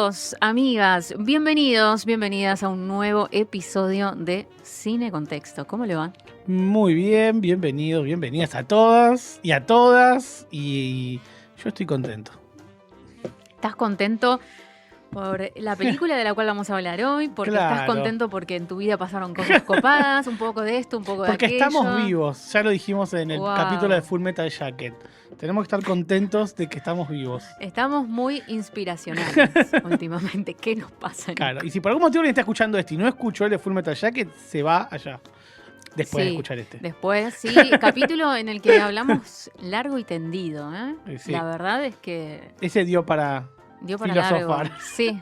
Amigos, amigas, bienvenidas a un nuevo episodio de Cine Contexto. ¿Cómo le va? Muy bien, bienvenidas a todas. Y yo estoy contento. ¿Estás contento por la película de la cual vamos a hablar hoy? Porque Claro. Estás contento porque en tu vida pasaron cosas copadas, un poco de esto, un poco de Porque aquello. estamos vivos, ya lo dijimos en el Wow. capítulo de Full Metal Jacket. Tenemos que estar contentos de que estamos vivos. Estamos muy inspiracionales últimamente. ¿Qué nos pasa? Claro, y si por algún motivo alguien está escuchando este y no escuchó el de Full Metal Jacket, se va allá. Después de escuchar este. Después, sí, capítulo en el que hablamos largo y tendido, ¿eh? Sí. La verdad es que Ese dio para filosofar. largo. Sí.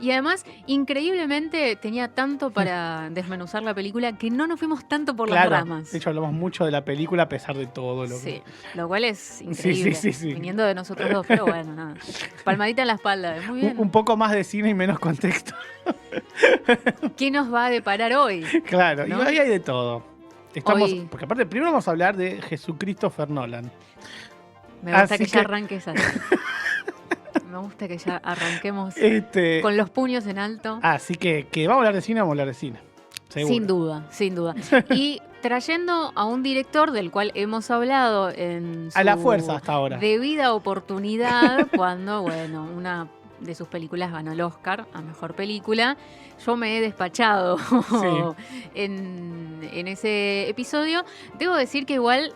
Y además, increíblemente, tenía tanto para desmenuzar la película que no nos fuimos tanto por las ramas. De hecho, hablamos mucho de la película a pesar de todo lo que... Lo cual es increíble, sí. viniendo de nosotros dos, pero bueno, nada. Palmadita en la espalda, muy bien. Un poco más de cine y menos contexto. ¿Qué nos va a deparar hoy? Claro, ¿no? Y ahí hay de todo. Porque aparte, primero vamos a hablar de Jesucristopher Nolan. Me gusta que ya arranques así. Me gusta que ya arranquemos con los puños en alto. Así que vamos a hablar de cine, vamos a hablar de cine. Seguro. Sin duda. Y trayendo a un director del cual hemos hablado en su a la fuerza hasta ahora. Debida oportunidad, cuando, una de sus películas ganó el Oscar a Mejor Película. Yo me he despachado en ese episodio. Debo decir que igual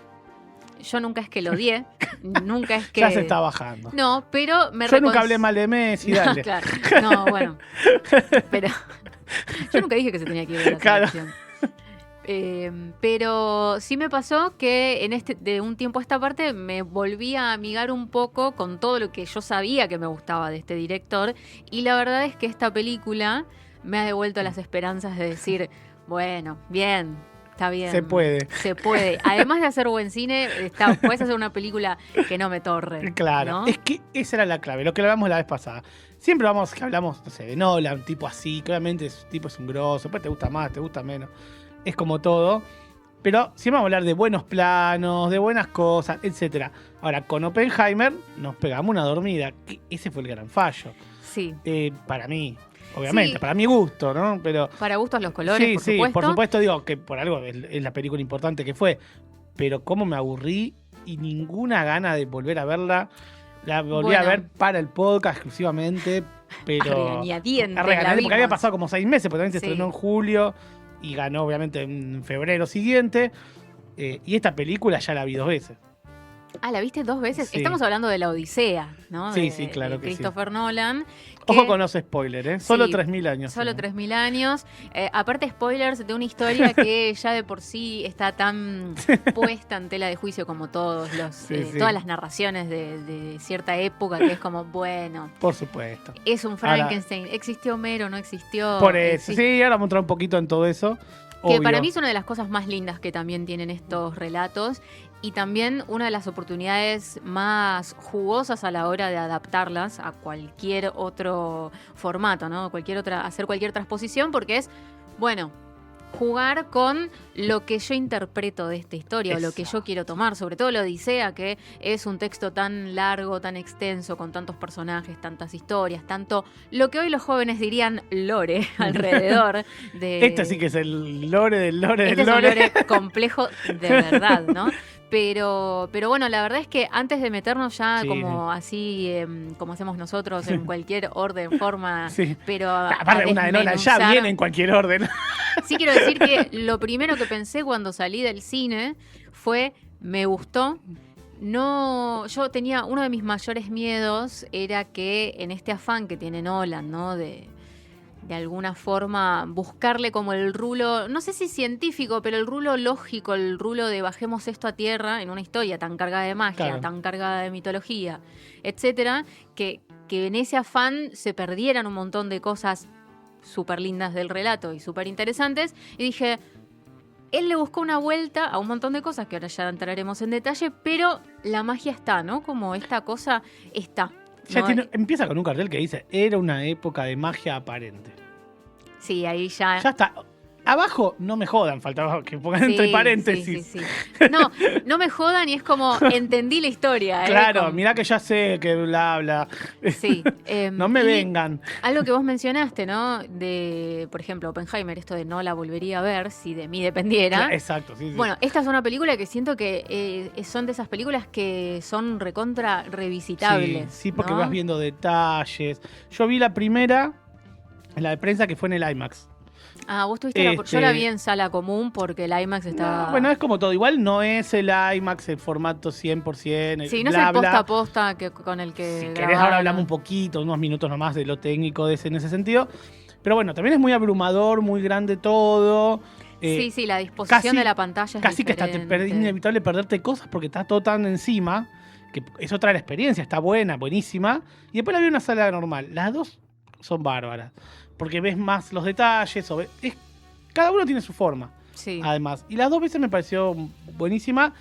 yo nunca es que lo odié, nunca es que... Ya se está bajando. No, pero Yo nunca hablé mal de Messi, dale. Claro, no, bueno. Pero yo nunca dije que se tenía que ir de la selección. Pero sí me pasó que de un tiempo a esta parte me volví a amigar un poco con todo lo que yo sabía que me gustaba de este director. Y la verdad es que esta película me ha devuelto las esperanzas de decir, bueno, bien, está bien. Se puede. Además de hacer buen cine, puedes hacer una película que no me torre. Claro, ¿no? es que esa era la clave, lo que hablamos la vez pasada. Siempre hablamos, no sé, de Nolan, tipo así, claramente ese tipo es un grosso, después te gusta más, te gusta menos. Es como todo. Pero siempre vamos a hablar de buenos planos, de buenas cosas, etc. Ahora, con Oppenheimer nos pegamos una dormida. Ese fue el gran fallo. Sí. Para mí, obviamente, para mi gusto, ¿no? Pero para gustos los colores, por supuesto. Sí, por supuesto, digo que por algo es la película importante que fue. Pero cómo me aburrí y ninguna gana de volver a verla. La volví a ver para el podcast exclusivamente, pero... porque había pasado como 6 meses, porque también se estrenó en julio y ganó obviamente en febrero siguiente. Y esta película ya la vi 2 veces. Ah, ¿la viste 2 veces? Sí. Estamos hablando de La Odisea, ¿no? Sí, claro que sí. Christopher Nolan. Ojo con los spoilers, ¿eh? Solo 3.000 años. Solo 3.000 años. Aparte, spoilers de una historia que ya de por sí está tan puesta en tela de juicio como todas las narraciones de cierta época, que es como, bueno... Por supuesto. Es un Frankenstein. Ahora, ¿existió Homero? ¿No existió? Por eso. Sí, ahora vamos a entrar un poquito en todo eso. Que obvio. Para mí es una de las cosas más lindas que también tienen estos relatos y también una de las oportunidades más jugosas a la hora de adaptarlas a cualquier otro formato, ¿no? Hacer cualquier transposición, porque es, jugar con lo que yo interpreto de esta historia o lo que yo quiero tomar, sobre todo la Odisea, que es un texto tan largo, tan extenso, con tantos personajes, tantas historias, tanto lo que hoy los jóvenes dirían lore alrededor de... Este sí que es el lore del lore del lore. Este es un lore complejo de verdad, ¿no? Pero bueno, la verdad es que antes de meternos ya así, como hacemos nosotros, en cualquier orden, forma, pero aparte una de Nolan ya viene en cualquier orden. Sí quiero decir que lo primero que pensé cuando salí del cine fue, me gustó. No, yo tenía uno de mis mayores miedos era que en este afán que tiene Nolan, ¿no? De alguna forma buscarle como el rulo, no sé si científico, pero el rulo lógico, el rulo de bajemos esto a tierra en una historia tan cargada de magia, tan cargada de mitología, etcétera, que en ese afán se perdieran un montón de cosas súper lindas del relato y súper interesantes. Y dije, él le buscó una vuelta a un montón de cosas que ahora ya entraremos en detalle, pero la magia está, ¿no? Como esta cosa está. Empieza con un cartel que dice, era una época de magia aparente. Sí, ahí ya... Ya está. abajo, no me jodan, faltaba que pongan entre paréntesis. Sí. No me jodan y es como, entendí la historia. Claro, mirá que ya sé que bla, bla. Sí. No me vengan. Algo que vos mencionaste, ¿no? De, por ejemplo, Oppenheimer, esto de no la volvería a ver si de mí dependiera. Exacto, sí. Bueno, esta es una película que siento que son de esas películas que son recontra revisitables. Sí, porque ¿no? vas viendo detalles. Yo vi la primera, la de prensa, que fue en el IMAX. Ah, vos tuviste yo la vi en sala común porque el IMAX estaba... No, bueno, es como todo. Igual no es el IMAX, el formato 100%. Sí, no es el posta a posta con el que Si grabaron. querés ahora hablamos un poquito, unos minutos nomás de lo técnico en ese sentido. Pero bueno, también es muy abrumador, muy grande todo. Sí, la disposición de la pantalla es casi diferente. Que hasta es inevitable perderte cosas porque está todo tan encima, que eso trae la experiencia, está buenísima. Y después la vi en una sala normal. Las dos son bárbaras. Porque ves más los detalles. Cada uno tiene su forma. Sí. Además. Y las dos veces me pareció buenísima.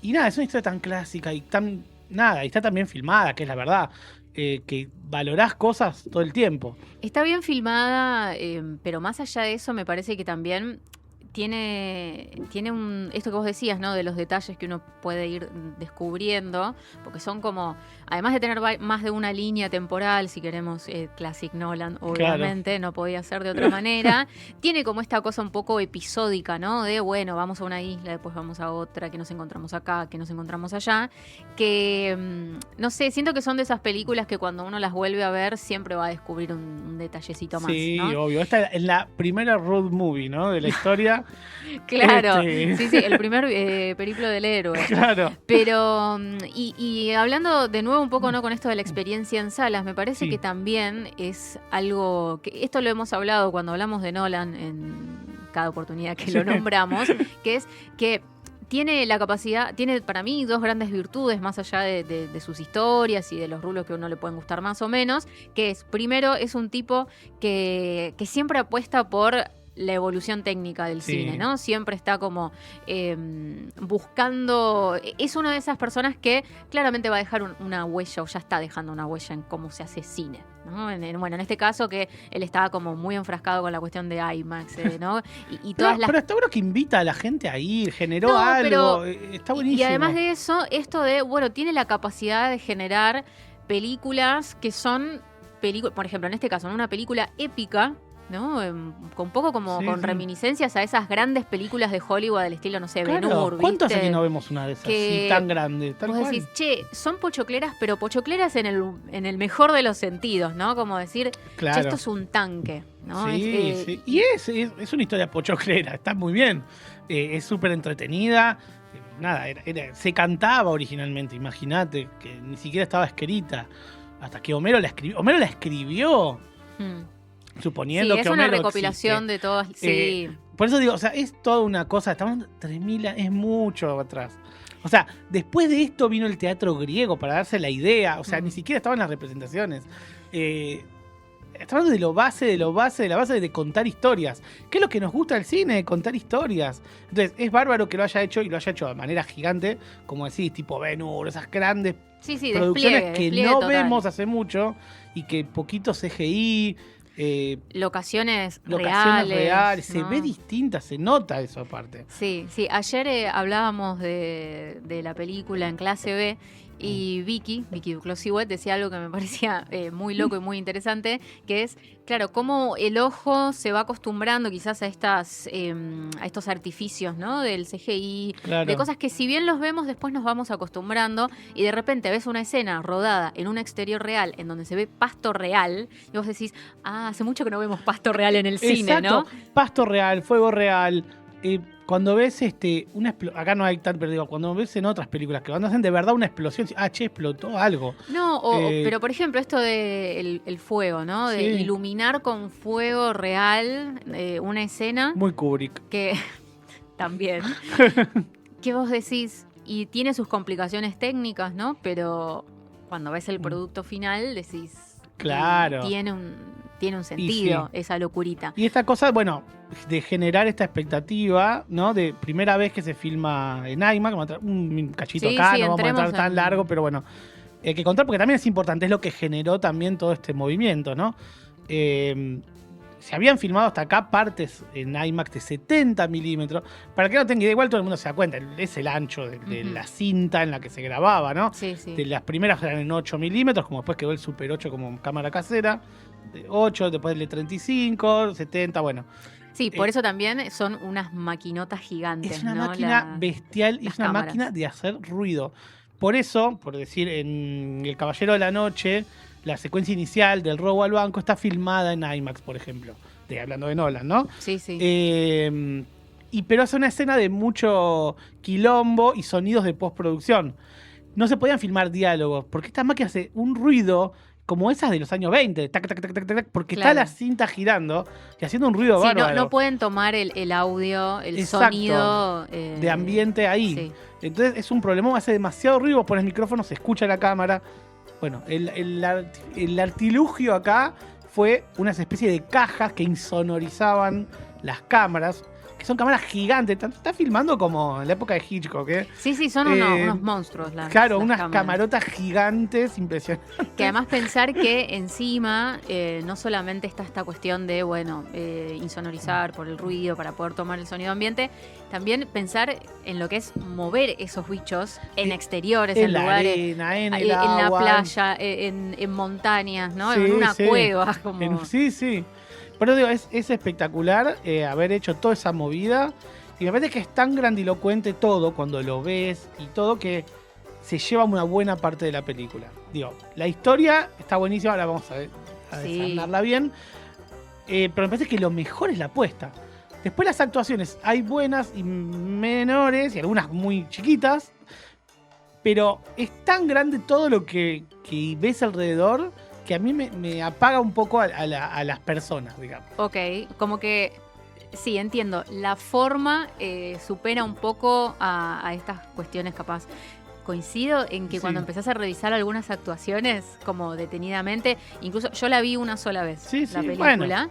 Y nada, es una historia tan clásica y y está tan bien filmada, que es la verdad. Que valorás cosas todo el tiempo. Está bien filmada, pero más allá de eso, me parece que también tiene esto que vos decías, ¿no? De los detalles que uno puede ir descubriendo, porque son como, además de tener más de una línea temporal, si queremos Classic Nolan, obviamente, claro. No podía ser de otra manera, tiene como esta cosa un poco episódica, ¿no? De, bueno, vamos a una isla, después vamos a otra, que nos encontramos acá, que nos encontramos allá, que, no sé, siento que son de esas películas que cuando uno las vuelve a ver, siempre va a descubrir un detallecito más, sí, ¿no? Obvio. Esta es la primera road movie, ¿no? De la historia. Claro, sí, el primer periplo del héroe. Claro. Pero, y hablando de nuevo un poco, ¿no? Con esto de la experiencia en salas, me parece que también es algo que, esto lo hemos hablado cuando hablamos de Nolan en cada oportunidad que lo nombramos, que es que tiene la capacidad, tiene para mí dos grandes virtudes, más allá de sus historias y de los rulos que a uno le pueden gustar más o menos, que es, primero, es un tipo que siempre apuesta por la evolución técnica del cine, ¿no? Siempre está como buscando... Es una de esas personas que claramente va a dejar una huella, o ya está dejando una huella en cómo se hace cine, ¿no? Bueno, en este caso que él estaba como muy enfrascado con la cuestión de IMAX, ¿no? Y todas pero está bueno que invita a la gente a ir, generó algo, está buenísimo. Y además de eso, esto de, bueno, tiene la capacidad de generar películas que son, por ejemplo, en este caso, en una película épica, ¿no? Un poco como con reminiscencias a esas grandes películas de Hollywood del estilo, no sé, Ben-Hur, ¿cuántos hace que no vemos una de esas así tan grande? Vos decís, che, son pochocleras, pero pochocleras en el mejor de los sentidos, ¿no? Como decir, che, esto es un tanque, ¿no? Sí. Y es una historia pochoclera, está muy bien. Es súper entretenida. Nada, se cantaba originalmente, imagínate, que ni siquiera estaba escrita. Hasta que Homero la escribió. Homero la escribió. Suponiendo que Homero es una recopilación de todas. Sí. Por eso digo, o sea, es toda una cosa. Estamos 3000, es mucho atrás. O sea, después de esto vino el teatro griego para darse la idea. O sea, ni siquiera estaban las representaciones. Estamos hablando de la base de contar historias. ¿Qué es lo que nos gusta del cine? Contar historias. Entonces, es bárbaro que lo haya hecho y lo haya hecho de manera gigante, como decís, tipo Ben-Hur, esas grandes producciones que no total. Vemos hace mucho y que poquito CGI. Locaciones reales. Se ve distinta, se nota eso aparte. Sí. Ayer hablábamos de la película en clase B y Vicky Duclos-Siwet decía algo que me parecía muy loco y muy interesante, que es, claro, cómo el ojo se va acostumbrando quizás a estos artificios, ¿no? Del CGI, de cosas que si bien los vemos, después nos vamos acostumbrando y de repente ves una escena rodada en un exterior real, en donde se ve pasto real, y vos decís, hace mucho que no vemos pasto real en el cine, ¿no? Pasto real, fuego real. Cuando ves acá no hay tan, pero digo, cuando ves en otras películas que cuando hacen de verdad una explosión, explotó algo. No, pero por ejemplo esto de el fuego, ¿no? De iluminar con fuego real una escena. Muy Kubrick. Que también. Que vos decís, y tiene sus complicaciones técnicas, ¿no? Pero cuando ves el producto final decís, claro. Tiene un sentido esa locurita. Y esta cosa, bueno, de generar esta expectativa, ¿no? De primera vez que se filma en IMAX, un cachito acá, no vamos a entrar tan largo, pero bueno, hay que contar porque también es importante, es lo que generó también todo este movimiento, ¿no? se habían filmado hasta acá partes en IMAX de 70 milímetros. Para que no tenga idea, igual todo el mundo se da cuenta, es el ancho de la cinta en la que se grababa, ¿no? Sí, sí. De las primeras eran en 8 milímetros, como después quedó el Super 8 como cámara casera. De 8, después el de 35, 70, bueno. Sí, por eso también son unas maquinotas gigantes. Es una ¿no? máquina bestial y es una cámaras. máquina de hacer ruido. Por eso, por decir, en El Caballero de la Noche, la secuencia inicial del robo al banco está filmada en IMAX, por ejemplo. Hablando de Nolan, ¿no? Sí, sí. Pero hace una escena de mucho quilombo y sonidos de postproducción. No se podían filmar diálogos, porque esta máquina hace un ruido como esas de los años 20, tac, tac, tac, tac, tac, porque está la cinta girando y haciendo un ruido bárbaro. No pueden tomar el audio, el Exacto, sonido de ambiente ahí. Sí. Entonces es un problema, hace demasiado ruido, vos pones micrófono, se escucha la cámara. Bueno, el artilugio acá fue unas especies de cajas que insonorizaban las cámaras, que son cámaras gigantes. Está filmando como en la época de Hitchcock, ¿eh? Sí, son unos monstruos. Claro, las unas cámaras. camarotas gigantes impresionantes. Que además pensar que encima no solamente está esta cuestión de, insonorizar por el ruido para poder tomar el sonido ambiente, también pensar en lo que es mover esos bichos en exteriores, en lugares, arena, en la agua, playa, en montañas, ¿no? Sí, En una sí. cueva. Como... Sí. Pero digo, es espectacular haber hecho toda esa movida. Y me parece que es tan grandilocuente todo cuando lo ves y todo que se lleva una buena parte de la película. Digo, la historia está buenísima, ahora vamos a desarmarla bien. Pero me parece que lo mejor es la apuesta. Después las actuaciones, hay buenas y menores y algunas muy chiquitas. Pero es tan grande todo lo que ves alrededor que a mí me apaga un poco a las personas, digamos. Ok, como que, sí, entiendo. La forma supera un poco a estas cuestiones capaz. Coincido en que cuando empezás a revisar algunas actuaciones como detenidamente, incluso yo la vi una sola vez, la película. Bueno.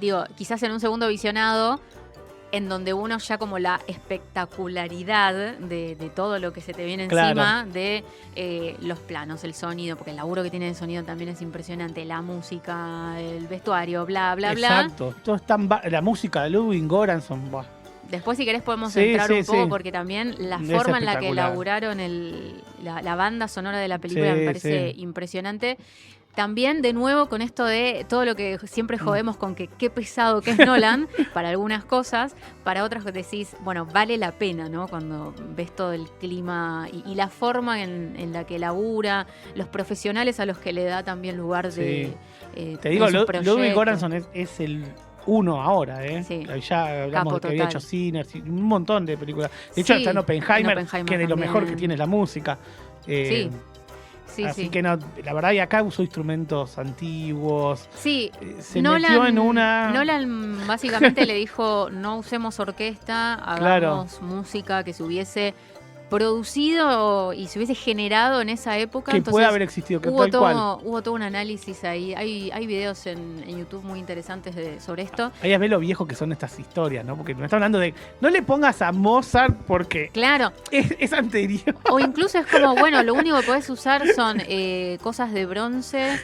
Digo, quizás en un segundo visionado, en donde uno ya como la espectacularidad de todo lo que se te viene encima, de los planos, el sonido, porque el laburo que tiene el sonido también es impresionante, la música, el vestuario, bla, bla, bla. Exacto, todo es la música de Ludwig Göransson, buah. Después, si querés, podemos entrar un poco, porque también la forma en la que elaboraron la banda sonora de la película me parece impresionante. También, de nuevo, con esto de todo lo que siempre jodemos con que qué pesado que es Nolan, para algunas cosas, para otras decís, bueno, vale la pena, ¿no? Cuando ves todo el clima y la forma en la que labura, los profesionales a los que le da también lugar de... Te digo, Ludwig Göransson es el uno ahora, ¿eh? Sí. Ya hablamos de que había hecho Sinners y un montón de películas. De hecho, está en Oppenheimer, que de lo mejor que tiene es la música. Así que no, la verdad, y acá usó instrumentos antiguos. Sí, se metió en una... Nolan básicamente le dijo, no usemos orquesta, hagamos música que se hubiese producido y se hubiese generado en esa época. Que entonces, puede haber existido, que hubo tal cual. Hubo todo un análisis ahí. Hay videos en YouTube muy interesantes sobre esto. Ahí ves lo viejo que son estas historias, ¿no? Porque me está hablando de... No le pongas a Mozart porque... Claro. Es anterior. O incluso es como, bueno, lo único que podés usar son cosas de bronce,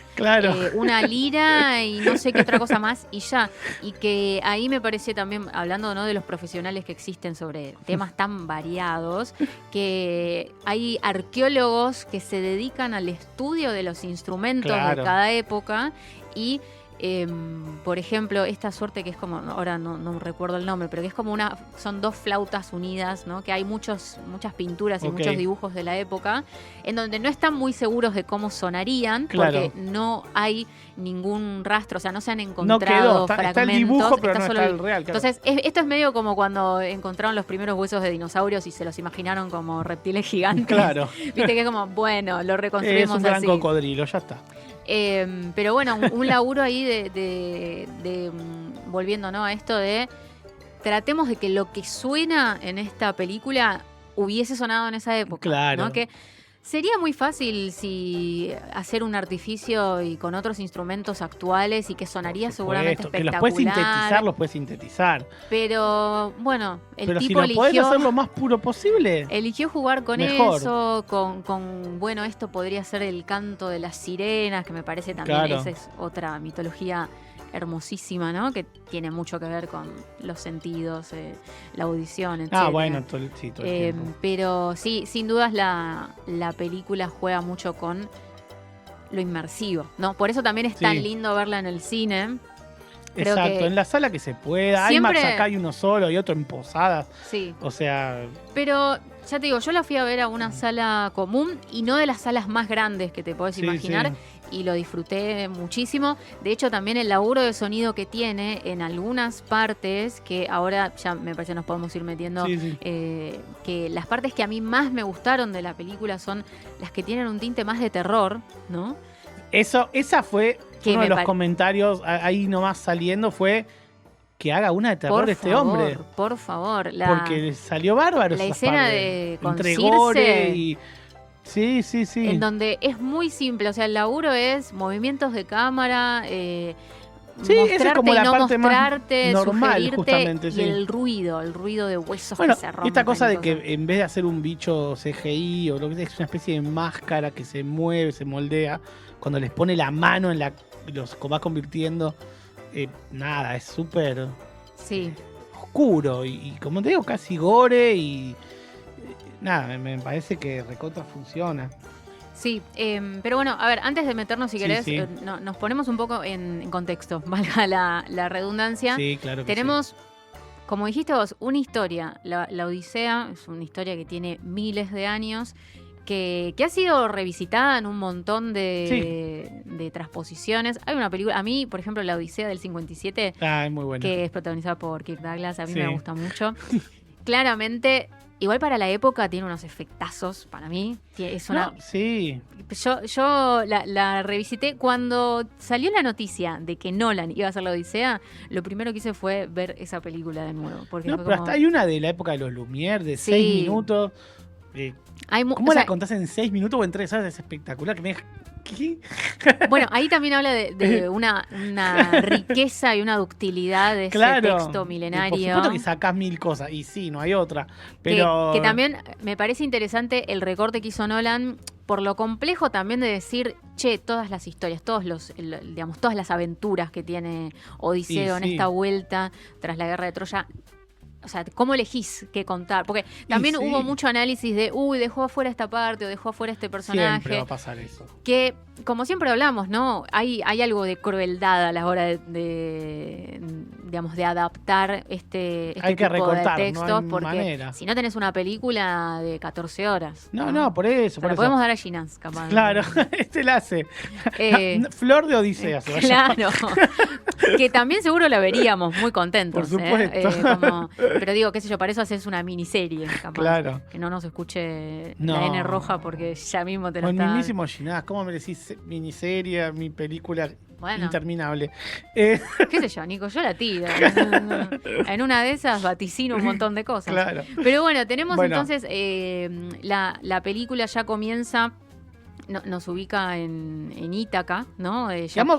una lira y no sé qué otra cosa más y ya. Y que ahí me parece también, hablando, ¿no?, de los profesionales que existen sobre temas tan variados, que hay arqueólogos que se dedican al estudio de los instrumentos de cada época y, por ejemplo, esta suerte que es como, ahora no recuerdo el nombre, pero que es como son dos flautas unidas, ¿no? Que hay muchas pinturas y muchos dibujos de la época, en donde no están muy seguros de cómo sonarían, porque no hay ningún rastro, o sea, no se han encontrado fragmentos. Está el dibujo, pero no está el real. Claro. Entonces, esto es medio como cuando encontraron los primeros huesos de dinosaurios y se los imaginaron como reptiles gigantes. Claro. Viste que es como, bueno, lo reconstruimos así. Es un gran cocodrilo, ya está. Pero bueno, un laburo ahí de volviendo, ¿no?, a esto de tratemos de que lo que suena en esta película hubiese sonado en esa época. Claro. ¿No? Que sería muy fácil si hacer un artificio y con otros instrumentos actuales y que sonaría seguramente espectacular. Que los puedes sintetizar. Pero bueno, pero tipo si lo podés hacer lo más puro posible. Eligió jugar con eso, con bueno, esto podría ser el canto de las sirenas, que me parece también esa es otra mitología hermosísima, ¿no? Que tiene mucho que ver con los sentidos, la audición, etc. Bueno, todo el tiempo. Pero sí, sin dudas la película juega mucho con lo inmersivo, ¿no? Por eso también es tan lindo verla en el cine. Creo Exacto, que en la sala que se pueda. siempre... IMAX acá hay uno solo y otro en Posadas. Sí. O sea... Pero, ya te digo, yo la fui a ver a una sala común y no de las salas más grandes que te podés imaginar. Y lo disfruté muchísimo. De hecho, también el laburo de sonido que tiene en algunas partes, que ahora ya me parece nos podemos ir metiendo, que las partes que a mí más me gustaron de la película son las que tienen un tinte más de terror, ¿no? Esa fue uno de los comentarios ahí nomás saliendo, fue que haga una de terror hombre. Por favor. Porque salió bárbaro. La escena de con entre Circe, gore y... Sí. En donde es muy simple, o sea, el laburo es movimientos de cámara, esa es como la parte más normal, sugerirte, justamente, y el ruido de huesos que se rompen. Esta cosa de que en vez de hacer un bicho CGI o lo que sea, es una especie de máscara que se mueve, se moldea, cuando les pone la mano en los va convirtiendo, es súper oscuro y como te digo, casi gore y me parece que recontra funciona. Sí, pero bueno, a ver, antes de meternos, si querés, nos ponemos un poco en contexto, valga la redundancia. Sí, claro que tenemos, como dijiste vos, una historia. La Odisea es una historia que tiene miles de años, que ha sido revisitada en un montón de transposiciones. Hay una película, a mí, por ejemplo, La Odisea del 57, es muy buena, que es protagonizada por Kirk Douglas, a mí me gusta mucho. Claramente... Igual para la época tiene unos efectazos para mí. Es una... Yo la revisité cuando salió la noticia de que Nolan iba a hacer La Odisea. Lo primero que hice fue ver esa película de nuevo. Porque pero hasta hay una de la época de los Lumière de 6 minutos. ¿Cómo la contás en 6 minutos o en 3 horas? Es espectacular. ¿Qué? Bueno, ahí también habla de una riqueza y una ductilidad de ese texto milenario. Por supuesto que sacás 1000 cosas, y sí, no hay otra. Pero que también me parece interesante el recorte que hizo Nolan, por lo complejo también de decir, todas las historias, todas las aventuras que tiene Odiseo en esta vuelta tras la guerra de Troya. O sea, ¿cómo elegís qué contar? Porque también hubo mucho análisis de, dejó afuera esta parte o dejó afuera este personaje. Siempre va a pasar eso. Que, como siempre hablamos, ¿no? Hay algo de crueldad a la hora de adaptar este tipo de textos. No porque si no tenés una película de 14 horas. No, por eso. La podemos dar a Ginás, capaz. Claro, la hace. Flor de Odisea se va a llamar. Claro. Que también seguro la veríamos muy contentos. Por supuesto. Pero digo, qué sé yo, para eso haces una miniserie, capaz. Claro. Que no nos escuche la N roja porque ya mismo te lo está... El mismísimo Ginás, ¿cómo me decís miniserie, mi película interminable? ¿Qué sé yo, Nico? Yo la tiro. En una de esas vaticino un montón de cosas. Claro. Pero bueno, tenemos entonces la película ya comienza... nos ubica en Ítaca, ¿no?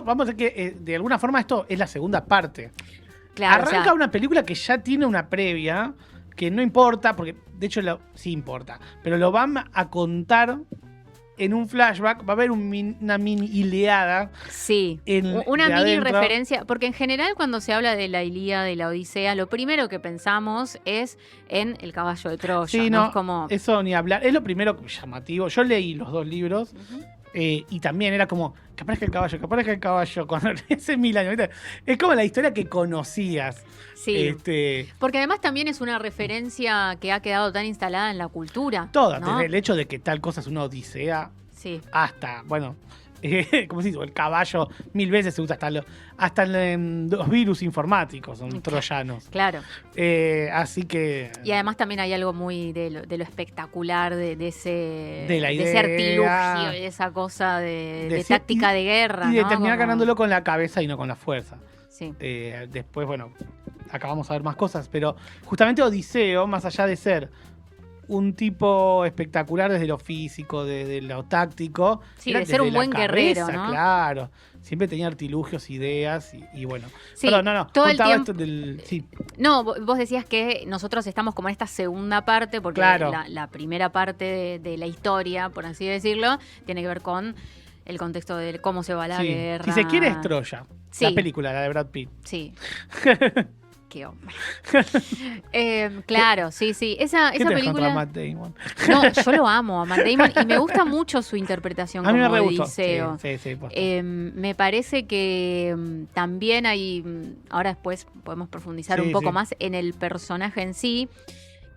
Vamos a ver que de alguna forma esto es la segunda parte. Claro, arranca una película que ya tiene una previa, que no importa, porque de hecho sí importa, pero lo van a contar en un flashback, va a haber una mini Ilíada. Sí, una mini referencia, porque en general cuando se habla de la Ilíada, de la Odisea, lo primero que pensamos es en el caballo de Troya. Sí, no, eso ni hablar, es lo primero llamativo. Yo leí los 2 libros. Y también era como, que aparezca el caballo, cuando hace 1000 años. ¿Viste? Es como la historia que conocías. Sí, porque además también es una referencia que ha quedado tan instalada en la cultura. Toda, ¿no? Desde el hecho de que tal cosa es una odisea, hasta, como se dice, el caballo 1000 veces se usa, hasta los virus informáticos son troyanos. Claro. Así que... Y además también hay algo muy de lo espectacular de ese artilugio, de esa cosa de táctica de guerra. Y de terminar ganándolo con la cabeza y no con la fuerza. Sí. Después, acá vamos a ver más cosas, pero justamente Odiseo, más allá de ser un tipo espectacular desde lo físico, desde lo táctico. Sí, de ser un buen guerrero, ¿no? Claro. Siempre tenía artilugios, ideas y bueno. Sí, pero no. Todo el tiempo... esto del... Sí. No, vos decías que nosotros estamos como en esta segunda parte, porque la primera parte de la historia, por así decirlo, tiene que ver con el contexto de cómo se va la Sí. guerra. Si se quiere es Troya. Sí. La película, la de Brad Pitt. Sí. Qué hombre. Claro, sí. Esa ¿Qué tenés contra película. Matt Damon? No, yo lo amo a Matt Damon y me gusta mucho su interpretación A mí me como re gustó. Odiseo. Sí, posta. Me parece que también hay. Ahora después podemos profundizar Sí, un poco sí. más en el personaje en sí,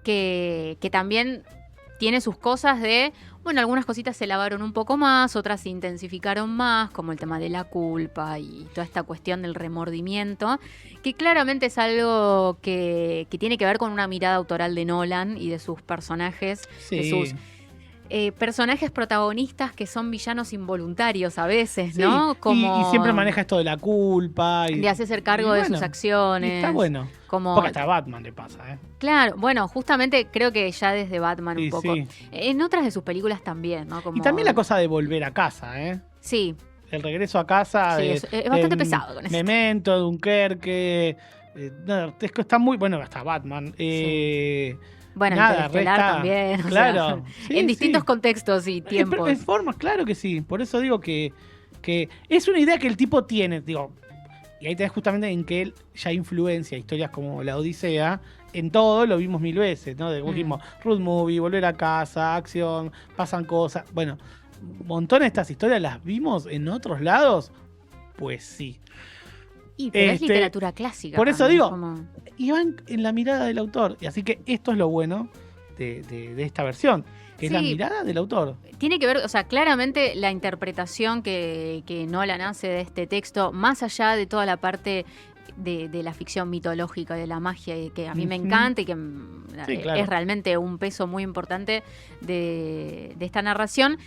que también tiene sus cosas de. Bueno, algunas cositas se lavaron un poco más, otras se intensificaron más, como el tema de la culpa y toda esta cuestión del remordimiento, que claramente es algo que tiene que ver con una mirada autoral de Nolan y de sus personajes, de Sí. sus personajes protagonistas que son villanos involuntarios a veces, Sí, ¿no? y siempre maneja esto de la culpa. Y, de hacerse cargo y de bueno, sus acciones. y está bueno. Como, Porque hasta a Batman le pasa, ¿eh? claro, bueno, justamente creo que ya desde Batman Sí, un poco. sí. En otras de sus películas también, ¿no? Como, Y también la cosa de volver a casa, ¿eh? Sí, El regreso a casa. Sí, de, es bastante de pesado con eso. Memento, Dunkerque. No, está muy. Bueno, hasta Batman. bueno, nada, Interestelar resta- también. o claro, sea, sí, en distintos sí. contextos y tiempos. En formas, claro que sí. Por eso digo que es una idea que el tipo tiene, digo. Y ahí tenés justamente en que él ya influencia historias como La Odisea. En todo lo vimos 1000 veces, ¿no? Dijimos, road movie, volver a casa, acción, pasan cosas. Bueno, montones de estas historias las vimos en otros lados. Pues sí. Pero es literatura clásica. por eso también, digo, como- Y van en la mirada del autor. Y así que esto es lo bueno de esta versión, que es la Sí. mirada del autor. Tiene que ver, o sea, claramente la interpretación que Nolan hace de este texto, más allá de toda la parte de la ficción mitológica, de la magia, y que a mí me Ujú. encanta y que Sí, claro. es realmente un peso muy importante de esta narración.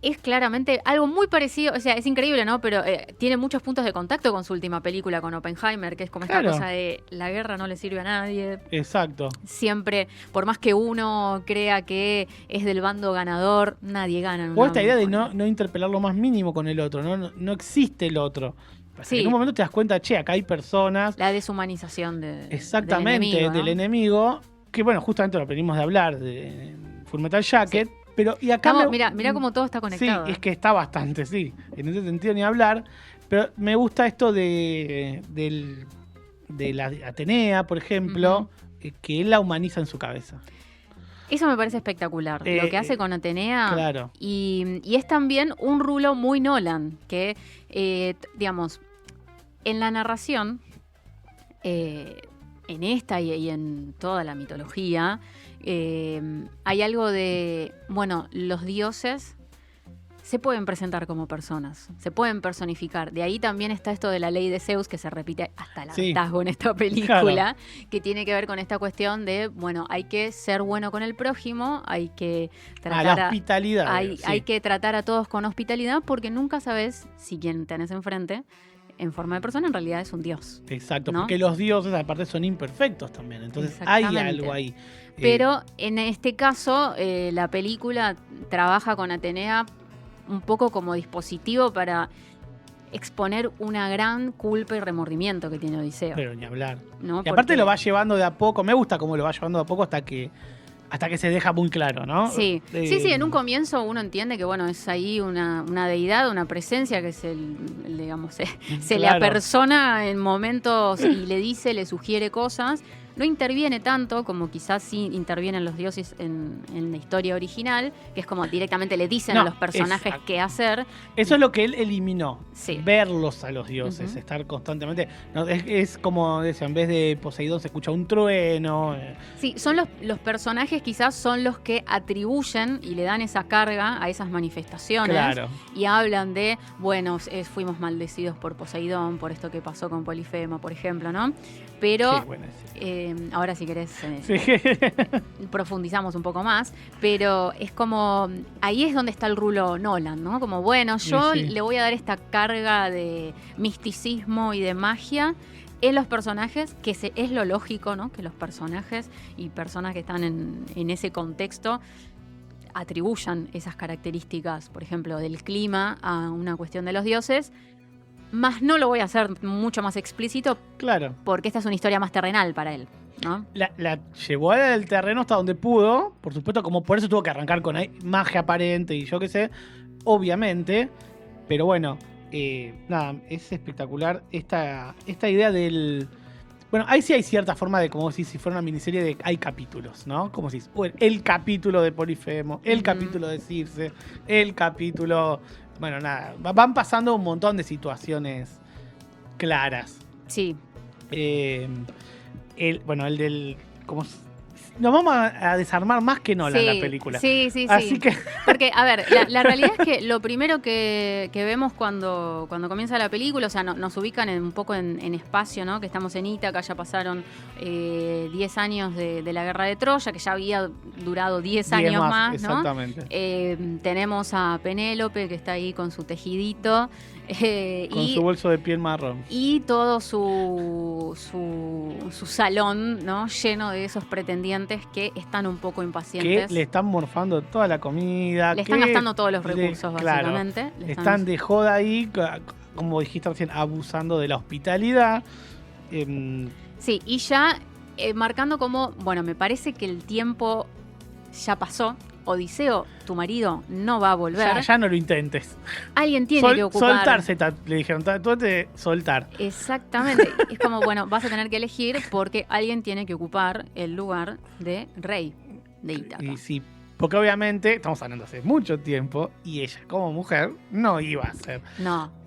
Es claramente algo muy parecido, o sea, es increíble, ¿no? Pero tiene muchos puntos de contacto con su última película, con Oppenheimer, que es como Claro. esta cosa de la guerra no le sirve a nadie. Exacto. Siempre, por más que uno crea que es del bando ganador, nadie gana. en O una- esta idea de no interpelar lo más mínimo con el otro, no existe el otro. Sí. En un momento te das cuenta, che, acá hay personas, La deshumanización exactamente, del enemigo, ¿no? que bueno, justamente lo venimos de hablar, de Full Metal Jacket, pero y acá... Mira cómo todo está conectado. Sí, es que está bastante, sí, en ese sentido ni hablar, pero me gusta esto de la Atenea, por ejemplo, que él la humaniza en su cabeza. Eso me parece espectacular, lo que hace con Atenea. Claro. Y es también un rulo muy Nolan, que, digamos, en la narración, en esta y en toda la mitología, hay algo de, bueno, los dioses se pueden presentar como personas, se pueden personificar. De ahí también está esto de la ley de Zeus, que se repite hasta el hartazgo en esta película, que tiene que ver con esta cuestión de, bueno, hay que ser bueno con el prójimo, hay que tratar la hospitalidad. hay que tratar a todos con hospitalidad, porque nunca sabes si quien tenés enfrente, en forma de persona, en realidad es un dios. Exacto, ¿no? porque los dioses aparte son imperfectos también, entonces hay Exactamente. algo ahí. Pero en este caso, la película trabaja con Atenea un poco como dispositivo para exponer una gran culpa y remordimiento que tiene Odiseo. Pero ni hablar. ¿no? Y aparte Porque- lo va llevando de a poco, me gusta cómo lo va llevando de a poco hasta que se deja muy claro, ¿no? Sí. Sí, en un comienzo uno entiende que, bueno, es ahí una deidad, una presencia que es digamos, se le Claro. apersona en momentos y le dice, le sugiere cosas. No interviene tanto como quizás sí intervienen los dioses en la historia original, que es como directamente le dicen No, a los personajes exacto. qué hacer. Eso es lo que él eliminó. Sí. Verlos a los dioses, Ujú. estar constantemente. No, es como decía, en vez de Poseidón se escucha un trueno. Sí, son los personajes quizás son los que atribuyen y le dan esa carga a esas manifestaciones. Claro. Y hablan de, bueno, fuimos maldecidos por Poseidón, por esto que pasó con Polifemo, por ejemplo, ¿no? Pero Qué buena escena. ahora si querés Sí. profundizamos un poco más, pero es como, ahí es donde está el rulo Nolan, ¿no? Como, bueno, yo Sí. le voy a dar esta carga de misticismo y de magia en los personajes, que es lo lógico, ¿no? Que los personajes y personas que están en ese contexto atribuyan esas características, por ejemplo, del clima a una cuestión de los dioses, más no lo voy a hacer mucho más explícito Claro. porque esta es una historia más terrenal para él, ¿no? La llevó al terreno hasta donde pudo, por supuesto, como por eso tuvo que arrancar con magia aparente y yo qué sé, obviamente, pero bueno, nada, es espectacular esta idea del... Bueno, ahí sí hay cierta forma de, como si fuera una miniserie, de hay capítulos, ¿no? Como si el capítulo de Polifemo, el capítulo de Circe, el capítulo... Bueno, nada, van pasando un montón de situaciones claras. Sí. El del... Nos vamos a desarmar más que Nolan la película. Sí. Así que... Porque, a ver, la realidad es que lo primero que vemos cuando comienza la película, o sea, nos ubican un poco en espacio, ¿no? Que estamos en Ítaca, ya pasaron 10 años de la guerra de Troya, que ya había durado 10 años más, ¿no? Exactamente. Tenemos a Penélope, que está ahí con su tejidito. Con su bolso de piel marrón. Y todo su salón, ¿no? Lleno de esos pretendientes que están un poco impacientes. Que le están morfando toda la comida. Le están gastando todos los recursos, básicamente. Claro, están de joda ahí, como dijiste recién, abusando de la hospitalidad. Sí, y ya marcando como, bueno, me parece que el tiempo ya pasó. Odiseo, tu marido, no va a volver. Ya no lo intentes. Alguien tiene que ocupar. Soltarse, le dijeron, tú te soltar. Exactamente. Es como, bueno, vas a tener que elegir porque alguien tiene que ocupar el lugar de rey de Ítaca. Y sí, porque obviamente, estamos hablando hace mucho tiempo, y ella como mujer no iba a ser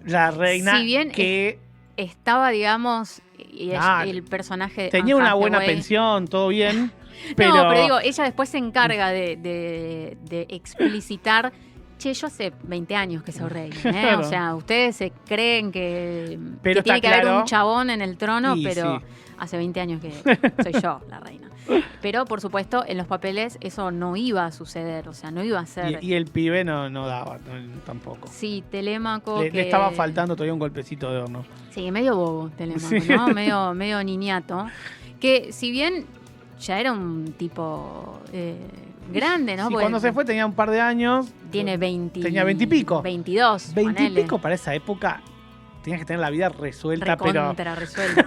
la reina, si bien que estaba, digamos, el personaje tenía una buena pensión, todo bien. Pero digo, ella después se encarga de explicitar, che, yo hace 20 años que soy rey, Claro. O sea, ustedes se creen que Pero tiene que claro, haber un chabón en el trono, pero sí. hace 20 años que soy yo la reina. Pero, por supuesto, en los papeles eso no iba a suceder, o sea, no iba a ser... Y el pibe no daba tampoco. Sí, Telémaco... Le estaba faltando todavía un golpecito de horno. Sí, medio bobo Telémaco, Sí. ¿no? Medio niñato. Que si bien ya era un tipo grande, ¿no? Sí, Porque cuando se fue tenía un par de años. tiene 20... Tenía 20 y pico. 22, 20 y ponele. pico para esa época. Tenías que tener la vida resuelta, Recontra resuelta.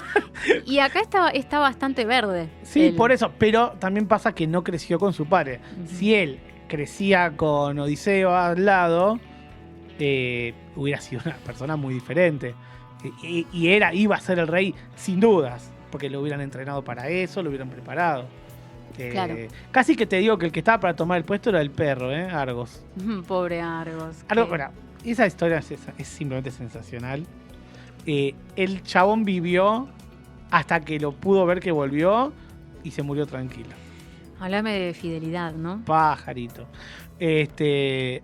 Y acá está bastante verde. Sí, por eso. Pero también pasa que no creció con su padre. Ujú. Si él crecía con Odiseo al lado, hubiera sido una persona muy diferente. Y iba a ser el rey sin dudas. Porque lo hubieran entrenado para eso, lo hubieran preparado. Claro. Casi que te digo que el que estaba para tomar el puesto era el perro, Argos. Pobre Argos. Argos, bueno, esa historia es simplemente sensacional. El chabón vivió hasta que lo pudo ver que volvió y se murió tranquilo. Háblame de fidelidad, ¿no? Pajarito.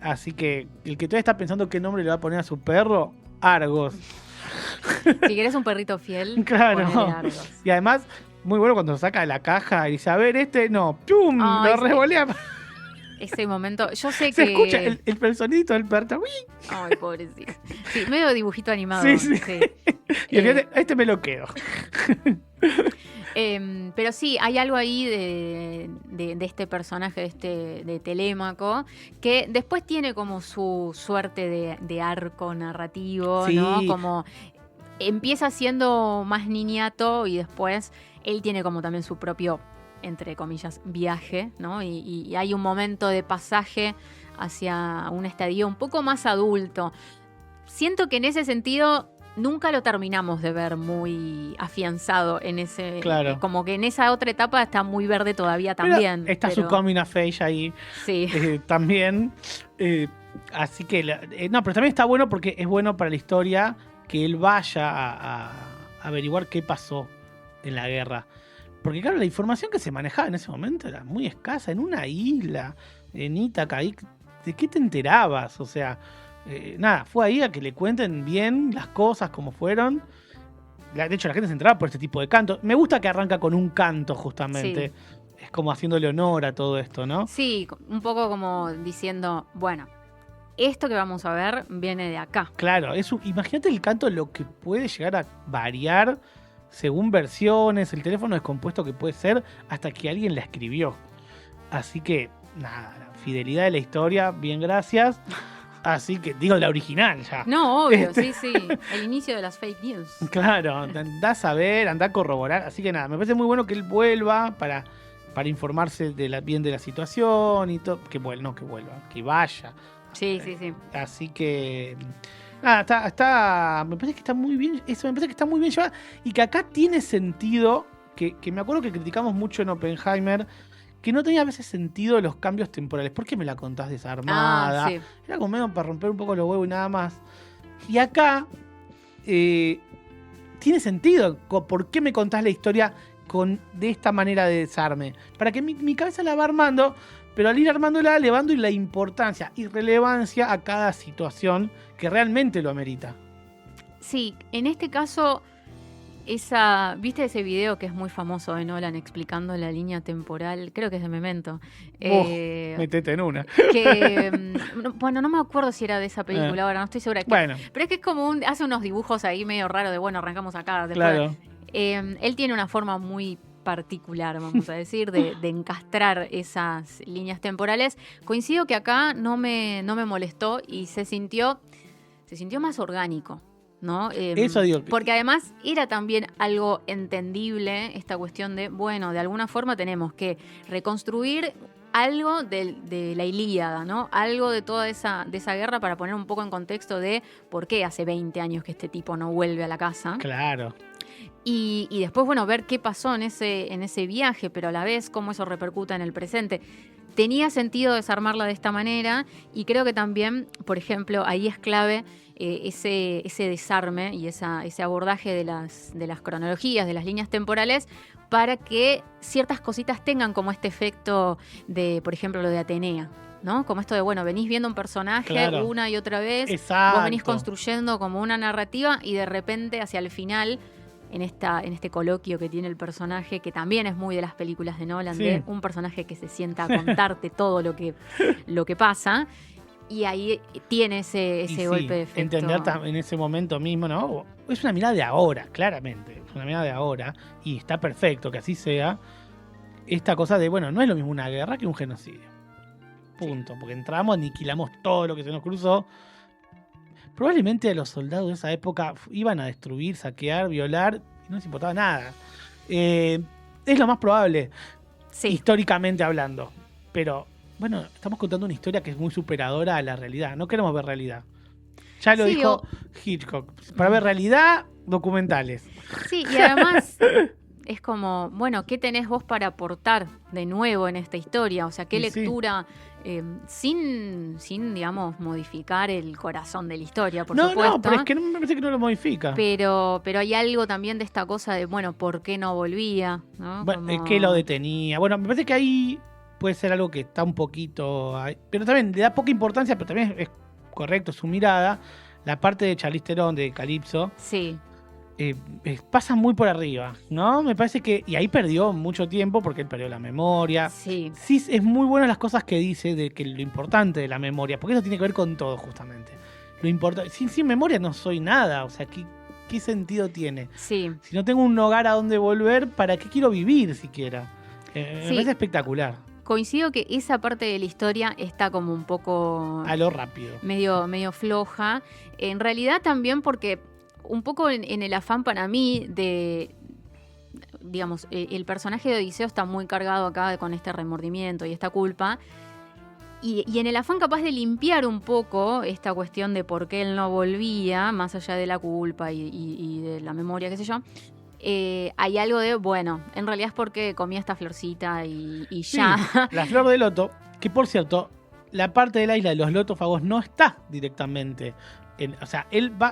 Así que el que todavía está pensando qué nombre le va a poner a su perro, Argos. Si querés un perrito fiel, Claro. ponele Argos. Y además, muy bueno cuando lo saca de la caja y dice, a ver, no, ¡pum! Ay, Lo sí. revolea. Ese momento, yo sé Se que... escucha el sonidito del perro. Ay, pobrecito. Sí, medio dibujito animado. Sí. Y el me lo quedo. Pero sí, hay algo ahí de este personaje, de Telémaco, que después tiene como su suerte de arco narrativo, Sí. ¿no? Como empieza siendo más niñato y después él tiene como también su propio, entre comillas, viaje, ¿no? Y hay un momento de pasaje hacia un estadio un poco más adulto. Siento que en ese sentido nunca lo terminamos de ver muy afianzado en ese... Claro. Como que en esa otra etapa está muy verde todavía también. Está su coming of age ahí Sí. también. Así que... no, pero también está bueno porque es bueno para la historia que él vaya a averiguar qué pasó en la guerra. Porque claro, la información que se manejaba en ese momento era muy escasa. En una isla, en Ítaca, ¿de qué te enterabas? O sea... nada, fue ahí a que le cuenten bien las cosas, como fueron. De hecho, la gente se enteraba por este tipo de canto. Me gusta que arranca con un canto, justamente. Sí. Es como haciéndole honor a todo esto, ¿no? Sí, un poco como diciendo, bueno, esto que vamos a ver viene de acá. Claro, imagínate el canto, lo que puede llegar a variar según versiones, el teléfono descompuesto que puede ser, hasta que alguien la escribió. Así que, nada, la fidelidad de la historia, bien, gracias. Así que, digo, la original ya. No, obvio, sí. El inicio de las fake news. Claro, andá a saber, andá a corroborar. Así que nada, me parece muy bueno que él vuelva para para informarse bien de la situación y todo. Que vuelva, que vaya. Sí. Así que... Nada, me parece que está muy bien. Eso me parece que está muy bien llevado. Y que acá tiene sentido. Que me acuerdo que criticamos mucho en Oppenheimer. Que no tenía a veces sentido los cambios temporales. ¿Por qué me la contás desarmada? Sí. Era como medio para romper un poco los huevos y nada más. Y acá tiene sentido. ¿Por qué me contás la historia de esta manera de desarme? Para que mi cabeza la va armando, pero al ir armándola le van dando la importancia y relevancia a cada situación que realmente lo amerita. Sí, en este caso, ¿viste ese video que es muy famoso de Nolan explicando la línea temporal? Creo que es de Memento. Metete en una. Bueno, no me acuerdo si era de esa película, ahora no estoy segura. Bueno. Pero es que es como hace unos dibujos ahí medio raros de, bueno, arrancamos acá. Después. Claro. Él tiene una forma muy particular, vamos a decir, de encastrar esas líneas temporales. Coincido que acá no me molestó y se sintió más orgánico, ¿no? Eso digo. Porque además era también algo entendible esta cuestión de, bueno, de alguna forma tenemos que reconstruir algo de la Ilíada, ¿no? Algo de toda esa guerra para poner un poco en contexto de por qué hace 20 años que este tipo no vuelve a la casa. Claro. Y después, bueno, ver qué pasó en ese viaje, pero a la vez cómo eso repercuta en el presente. Tenía sentido desarmarla de esta manera y creo que también, por ejemplo, ahí es clave ese desarme y ese abordaje de las cronologías, de las líneas temporales, para que ciertas cositas tengan como este efecto de, por ejemplo, lo de Atenea, ¿no? Como esto de, bueno, venís viendo un personaje una y otra vez, Exacto. Vos venís construyendo como una narrativa y de repente hacia el final... En este coloquio que tiene el personaje, que también es muy de las películas de Nolan, sí. de un personaje que se sienta a contarte todo lo que pasa, y ahí tiene ese golpe de efecto. Entender en ese momento mismo, ¿no? Es una mirada de ahora, claramente, es una mirada de ahora, y está perfecto que así sea. Esta cosa de, bueno, no es lo mismo una guerra que un genocidio. Punto. Sí. Porque entramos, aniquilamos todo lo que se nos cruzó. Probablemente a los soldados de esa época iban a destruir, saquear, violar y no les importaba nada. Es lo más probable, sí, históricamente hablando. Pero, bueno, estamos contando una historia que es muy superadora a la realidad. No queremos ver realidad. Ya lo dijo Hitchcock. Para ver realidad, documentales. Sí, y además es como, bueno, ¿qué tenés vos para aportar de nuevo en esta historia? O sea, ¿qué lectura... sin, digamos, modificar el corazón de la historia, por supuesto. No, pero es que me parece que no lo modifica. Pero hay algo también de esta cosa de, bueno, ¿por qué no volvía? ¿No? Bueno, ¿qué lo detenía? Bueno, me parece que ahí puede ser algo que está un poquito... Pero también le da poca importancia, pero también es correcto su mirada. La parte de Charlize Theron, de Calypso... Sí. Pasa muy por arriba, ¿no? Me parece que... Y ahí perdió mucho tiempo porque él perdió la memoria. Sí. Sí, es muy buenas las cosas que dice de que lo importante de la memoria, porque eso tiene que ver con todo, justamente. Lo importante... Sin memoria no soy nada, o sea, ¿qué sentido tiene? Sí. Si no tengo un hogar a donde volver, ¿para qué quiero vivir siquiera? Me parece espectacular. Coincido que esa parte de la historia está como un poco... A lo rápido. Medio floja. En realidad también porque... Un poco en el afán para mí de, digamos, el personaje de Odiseo está muy cargado acá con este remordimiento y esta culpa. Y en el afán capaz de limpiar un poco esta cuestión de por qué él no volvía, más allá de la culpa y de la memoria, qué sé yo, hay algo de, bueno, en realidad es porque comía esta florcita y ya. Sí, la flor de loto, que por cierto, la parte de la isla de los lotófagos no está directamente... O sea,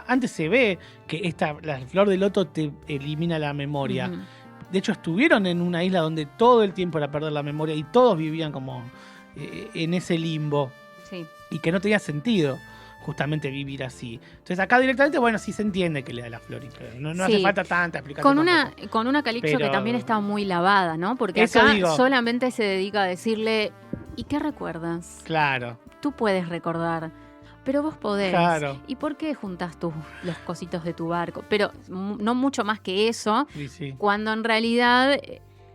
antes se ve que la flor de loto te elimina la memoria. Uh-huh. De hecho, estuvieron en una isla donde todo el tiempo era perder la memoria y todos vivían como en ese limbo. Sí. Y que no tenía sentido justamente vivir así. Entonces acá directamente, bueno, sí se entiende que le da la flor. No sí. Hace falta tanta explicación. Con una Calypso que también está muy lavada, ¿no? Porque acá solamente se dedica a decirle, ¿y qué recuerdas? Claro. Tú puedes recordar. Pero vos podés. Claro. ¿Y por qué juntás los cositos de tu barco? Pero no mucho más que eso, sí. Cuando en realidad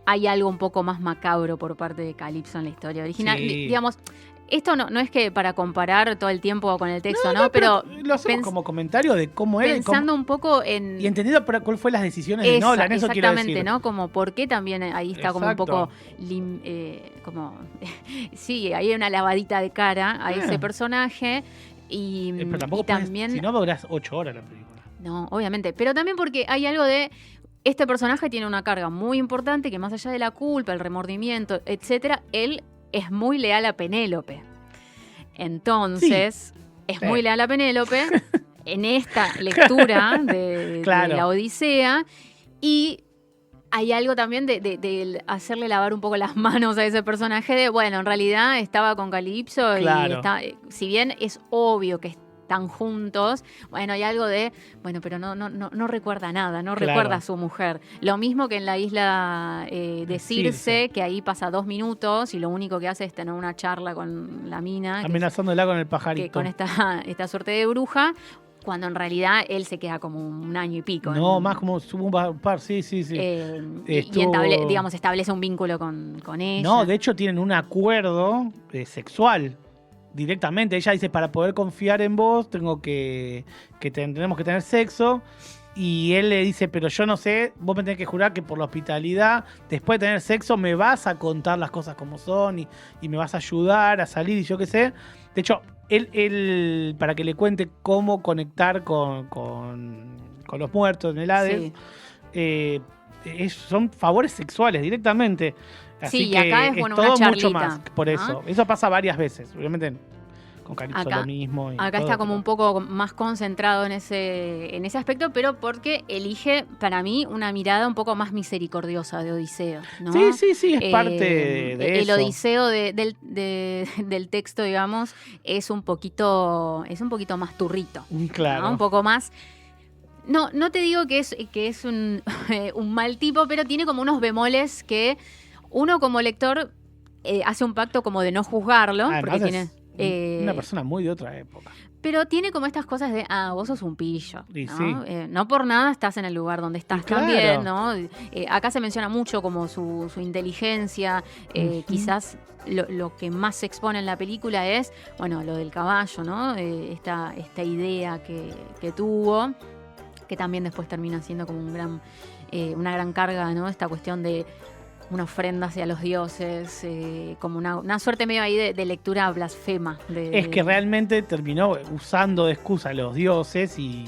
hay algo un poco más macabro por parte de Calypso en la historia original. Sí. Digamos, Esto no es que para comparar todo el tiempo con el texto, ¿no? Pero lo hacemos como comentario de cómo es. Pensando un poco en... Y entendiendo cuál fue las decisiones de Nolan, eso quiero decir. Exactamente, ¿no? Como por qué también ahí está como un poco... sí, ahí hay una lavadita de cara a ese personaje. Pero tampoco también... Si no, durás 8 horas la película. No, obviamente. Pero también porque hay algo de... Este personaje tiene una carga muy importante que más allá de la culpa, el remordimiento, etcétera, él es muy leal a Penélope. Entonces, es muy leal a Penélope en esta lectura de la Odisea. Y hay algo también de hacerle lavar un poco las manos a ese personaje de, bueno, en realidad estaba con Calipso y si bien es obvio que están juntos, bueno, hay algo de, bueno, pero no recuerda nada, no recuerda a su mujer. Lo mismo que en la isla de Circe, que ahí pasa 2 minutos y lo único que hace es tener una charla con la mina. Amenazándola con el pajarito. Con esta suerte de bruja, cuando en realidad él se queda como 1 año y pico. No, más como un par, sí. Y establece un vínculo con ella. No, de hecho tienen un acuerdo sexual. Directamente, ella dice, para poder confiar en vos tenemos que tener sexo, y él le dice, pero yo no sé, vos me tenés que jurar que por la hospitalidad, después de tener sexo, me vas a contar las cosas como son y me vas a ayudar a salir y yo qué sé. De hecho, él para que le cuente cómo conectar con los muertos en el Hades, son favores sexuales directamente. Así y que acá es todo una charlita, mucho más por eso. ¿no? Eso pasa varias veces, obviamente con Calipso lo mismo. Acá está como un poco más concentrado en ese aspecto, pero porque elige, para mí, una mirada un poco más misericordiosa de Odiseo, ¿no? Sí, es parte de eso. El Odiseo del texto, digamos, es un poquito más turrito. Claro. ¿no? Un poco más... No te digo que es un mal tipo, pero tiene como unos bemoles que uno como lector hace un pacto como de no juzgarlo. Además porque tiene una persona muy de otra época. Pero tiene como estas cosas de, vos sos un pillo, ¿no? No por nada estás en el lugar donde estás también, ¿no? Acá se menciona mucho como su inteligencia, quizás lo que más se expone en la película es, bueno, lo del caballo, ¿no? Esta idea que tuvo, que también después termina siendo como una gran carga, ¿no? Esta cuestión de una ofrenda hacia los dioses, como una suerte medio ahí de lectura blasfema. Es que realmente terminó usando de excusa a los dioses, y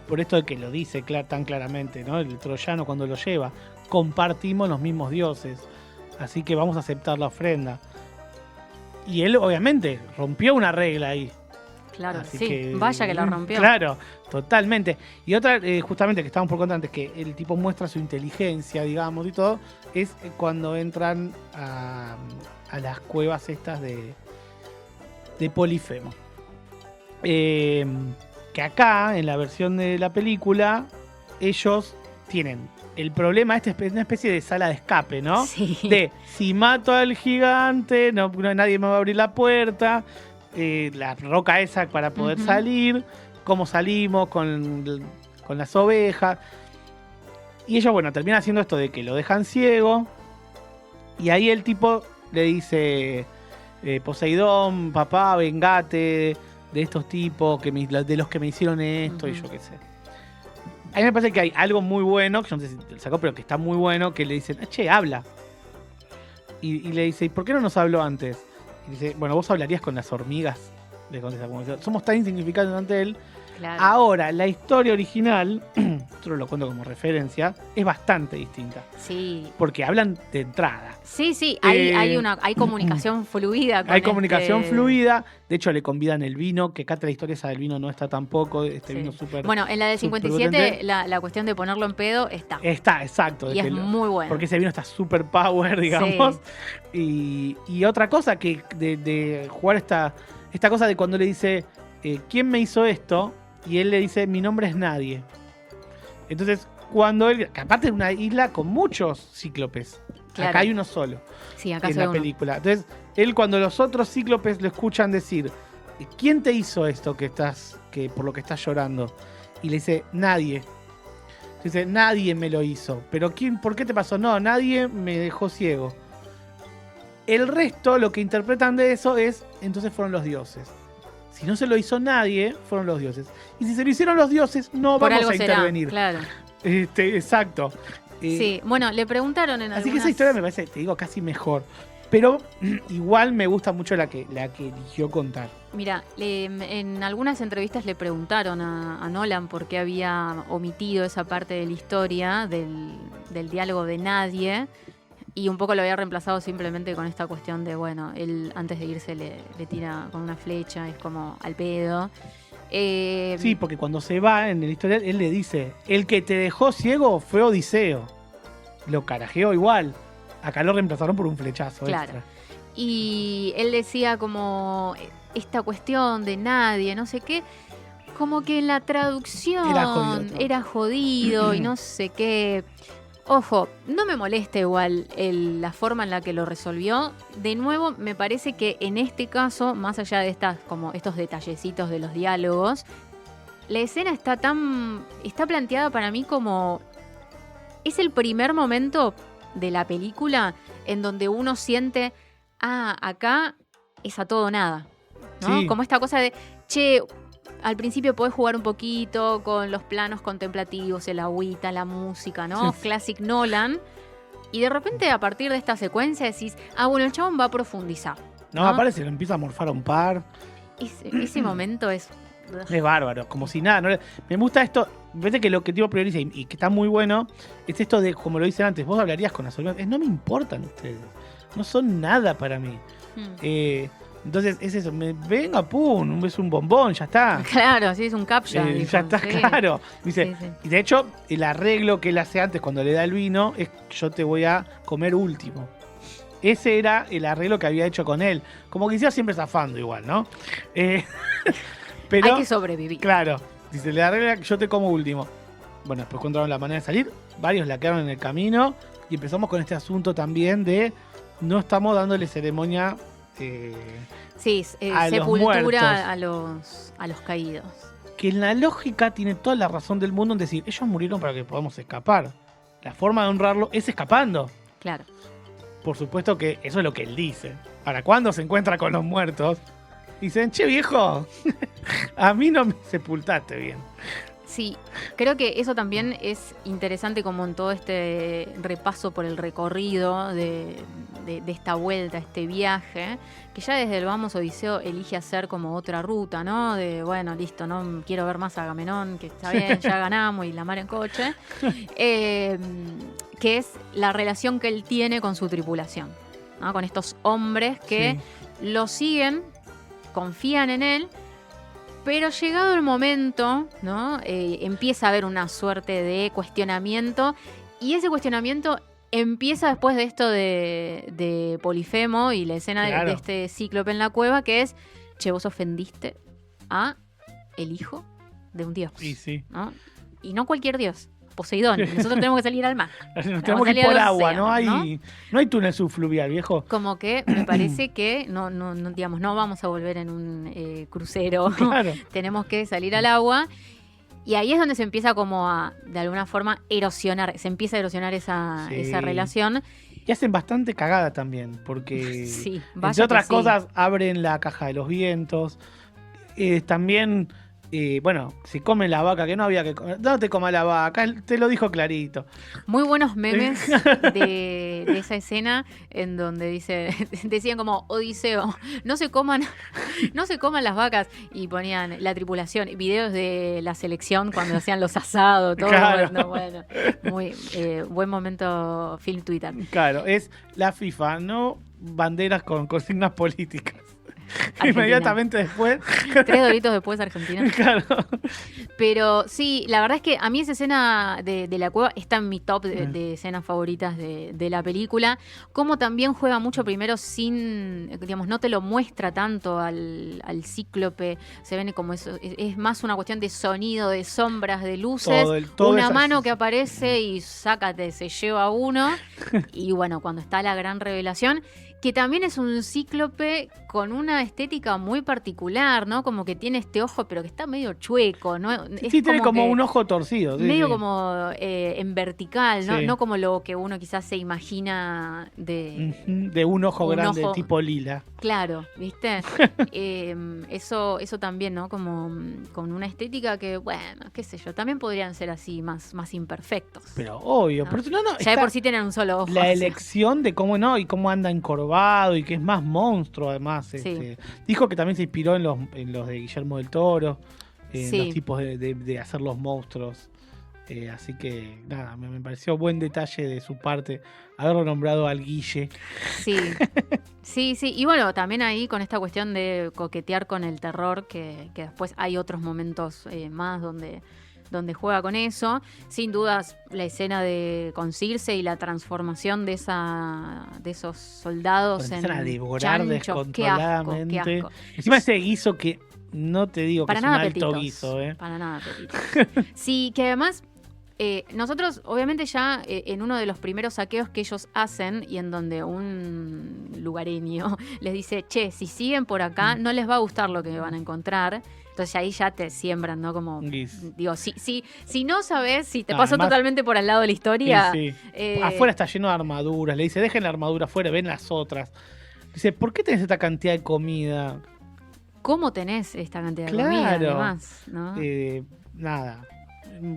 por esto de que lo dice tan claramente, ¿no? El troyano cuando lo lleva, compartimos los mismos dioses, así que vamos a aceptar la ofrenda. Y él obviamente rompió una regla ahí. Claro, vaya que la rompió. Claro, totalmente. Y otra, justamente que estábamos por contar antes, que el tipo muestra su inteligencia, digamos, y todo, es cuando entran a las cuevas estas de Polifemo. Que acá, en la versión de la película, ellos tienen el problema, es una especie de sala de escape, ¿no? Sí. De, si mato al gigante, nadie me va a abrir la puerta. La roca esa para poder salir, cómo salimos con las ovejas. Y ellos, bueno, terminan haciendo esto de que lo dejan ciego. Y ahí el tipo le dice, Poseidón, papá, vengate de estos tipos, de los que me hicieron esto, y yo qué sé. A mí me parece que hay algo muy bueno, que yo no sé si te lo sacó, pero que está muy bueno, que le dicen, che, habla. Y le dice, ¿y por qué no nos habló antes? Y dice, bueno, vos hablarías con las hormigas. Le contesta como dice, somos tan insignificantes ante él. Claro. Ahora, la historia original, yo lo cuento como referencia, es bastante distinta. Sí. Porque hablan de entrada. Sí, hay comunicación fluida. Hay comunicación fluida. De hecho, le convidan el vino, que acá la historia esa del vino no está tampoco. Vino súper... Bueno, en la del 57, la cuestión de ponerlo en pedo está. Está, exacto. Y es muy bueno. Porque ese vino está súper power, digamos. Sí. Y otra cosa que de jugar esta cosa de cuando le dice, ¿quién me hizo esto? Y él le dice, mi nombre es nadie. Entonces, cuando él... Que aparte es una isla con muchos cíclopes. Claro. Acá hay uno solo. Sí, acá en la película. Entonces, él cuando los otros cíclopes lo escuchan decir, ¿quién te hizo esto por lo que estás llorando? Y le dice, nadie. Dice, nadie me lo hizo. ¿Pero quién? ¿Por qué te pasó? No, nadie me dejó ciego. El resto, lo que interpretan de eso es, entonces fueron los dioses. Si no se lo hizo nadie, fueron los dioses. Y si se lo hicieron los dioses, no Por vamos algo a será, intervenir. claro. Exacto. Sí, bueno, le preguntaron en Así algunas... que esa historia me parece, te digo, casi mejor. Pero igual me gusta mucho la que eligió contar. Mira, en algunas entrevistas le preguntaron a Nolan por qué había omitido esa parte de la historia del diálogo de nadie, y un poco lo había reemplazado simplemente con esta cuestión de, bueno, él antes de irse le tira con una flecha, es como al pedo. Sí, porque cuando se va en el historial, él le dice, el que te dejó ciego fue Odiseo. Lo carajeó igual. Acá lo reemplazaron por un flechazo Claro. extra. Y él decía como esta cuestión de nadie, no sé qué, como que en la traducción era jodido y no sé qué. Ojo, no me molesta igual la forma en la que lo resolvió. De nuevo, me parece que en este caso, más allá de como estos detallecitos de los diálogos, la escena está planteada para mí como... Es el primer momento de la película en donde uno siente, acá es a todo o nada, ¿no? Sí. Como esta cosa de, che, al principio podés jugar un poquito con los planos contemplativos, el agüita, la música, ¿no? Sí. Classic Nolan. Y de repente, a partir de esta secuencia, decís, bueno, el chabón va a profundizar. No, aparece, lo empieza a morfar a un par. Ese momento es... Es bárbaro, como si nada. Me gusta esto. Vete que lo que tipo prioriza y que está muy bueno es esto de, como lo dicen antes, vos hablarías con las soldadas. No me importan ustedes. No son nada para mí. Entonces es eso. Venga, pum, es un bombón, ya está. Claro, sí, es un captcha. Ya está, sí. Claro. Dice, sí. Y de hecho, el arreglo que él hace antes cuando le da el vino es yo te voy a comer último. Ese era el arreglo que había hecho con él. Como que decía siempre zafando igual, ¿no? Pero, hay que sobrevivir. Claro. Dice, le arregla que yo te como último. Bueno, después encontraron la manera de salir. Varios la quedaron en el camino. Y empezamos con este asunto también de no estamos dándole ceremonia a sepultura a los caídos. Que en la lógica tiene toda la razón del mundo en decir, ellos murieron para que podamos escapar. La forma de honrarlo es escapando. Claro. Por supuesto que eso es lo que él dice. Ahora, cuando se encuentra con los muertos, dicen, che viejo, a mí no me sepultaste bien. Sí, creo que eso también es interesante como en todo este repaso por el recorrido de esta vuelta, este viaje, que ya desde el Vamos Odiseo elige hacer como otra ruta, ¿no? De, bueno, listo, no quiero ver más a Agamenón, que está bien, ya ganamos y la mar en coche. Que es la relación que él tiene con su tripulación, ¿no? Con estos hombres que lo siguen, confían en él, pero llegado el momento, ¿no? Empieza a haber una suerte de cuestionamiento, y ese cuestionamiento empieza después de esto de Polifemo y la escena de este cíclope en la cueva, que es, che, vos ofendiste a el hijo de un dios. Y sí. ¿No? Y no cualquier dios. Poseidón. Nosotros tenemos que salir al mar. Nos tenemos que ir por agua, océano, no hay túnel subfluvial, viejo. Como que me parece que no vamos a volver en un crucero. Claro. Tenemos que salir al agua. Y ahí es donde se empieza como a, de alguna forma, erosionar. Se empieza a erosionar esa relación. Y hacen bastante cagada también, porque sí, entre otras cosas abren la caja de los vientos. También... se come la vaca, que no había que comer. No te coma la vaca, te lo dijo clarito. Muy buenos memes de esa escena en donde decían como, Odiseo, no se coman las vacas, y ponían la tripulación, videos de la selección cuando hacían los asados, todo. Claro. Bueno, muy buen momento film Twitter. Claro, es la FIFA, no banderas con consignas políticas. Argentina. Inmediatamente después. 3 doritos después, Argentina. Claro. Pero sí, la verdad es que a mí esa escena de la cueva está en mi top de escenas favoritas de la película. Como también juega mucho primero sin, digamos, no te lo muestra tanto al cíclope. Se ven como eso, es más una cuestión de sonido, de sombras, de luces. Todo una mano que aparece y sácate, se lleva uno. Y bueno, cuando está la gran revelación, que también es un cíclope con una estética muy particular, ¿no? Como que tiene este ojo, pero que está medio chueco, ¿no? Sí, tiene como un ojo torcido. Sí, medio sí. como en vertical, ¿no? Sí. No como lo que uno quizás se imagina de un ojo grande, tipo lila. Claro, ¿viste? Eso también, ¿no? Como con una estética que, bueno, qué sé yo, también podrían ser así, más imperfectos. Pero obvio, ¿no? pero Ya de por sí tienen un solo ojo. La elección de cómo no y cómo anda encorvado y que es más monstruo además. Sí. Dijo que también se inspiró en los de Guillermo del Toro, en Sí. los tipos de hacer los monstruos. Así que nada, me pareció buen detalle de su parte haberlo nombrado al Guille. Sí, sí. Y bueno, también ahí con esta cuestión de coquetear con el terror, que después hay otros momentos más donde juega con eso. Sin dudas, la escena con Circe y la transformación de esos soldados en empiezan a devorar chanchos. descontroladamente. Qué asco. Encima ese guiso que no te digo Para que es un nada alto apetitos. guiso, ¿eh? Para nada apetitos. Sí, que además nosotros obviamente ya en uno de los primeros saqueos que ellos hacen y en donde un lugareño les dice, che, si siguen por acá no les va a gustar lo que van a encontrar. Entonces ahí ya te siembran, ¿no? Como, digo, si no sabes, si te pasó además, totalmente por al lado de la historia. Sí. Afuera está lleno de armaduras. Le dice, dejen la armadura afuera, ven las otras. Dice, ¿por qué tenés esta cantidad de comida? ¿Cómo tenés esta cantidad de comida además? ¿No? Nada.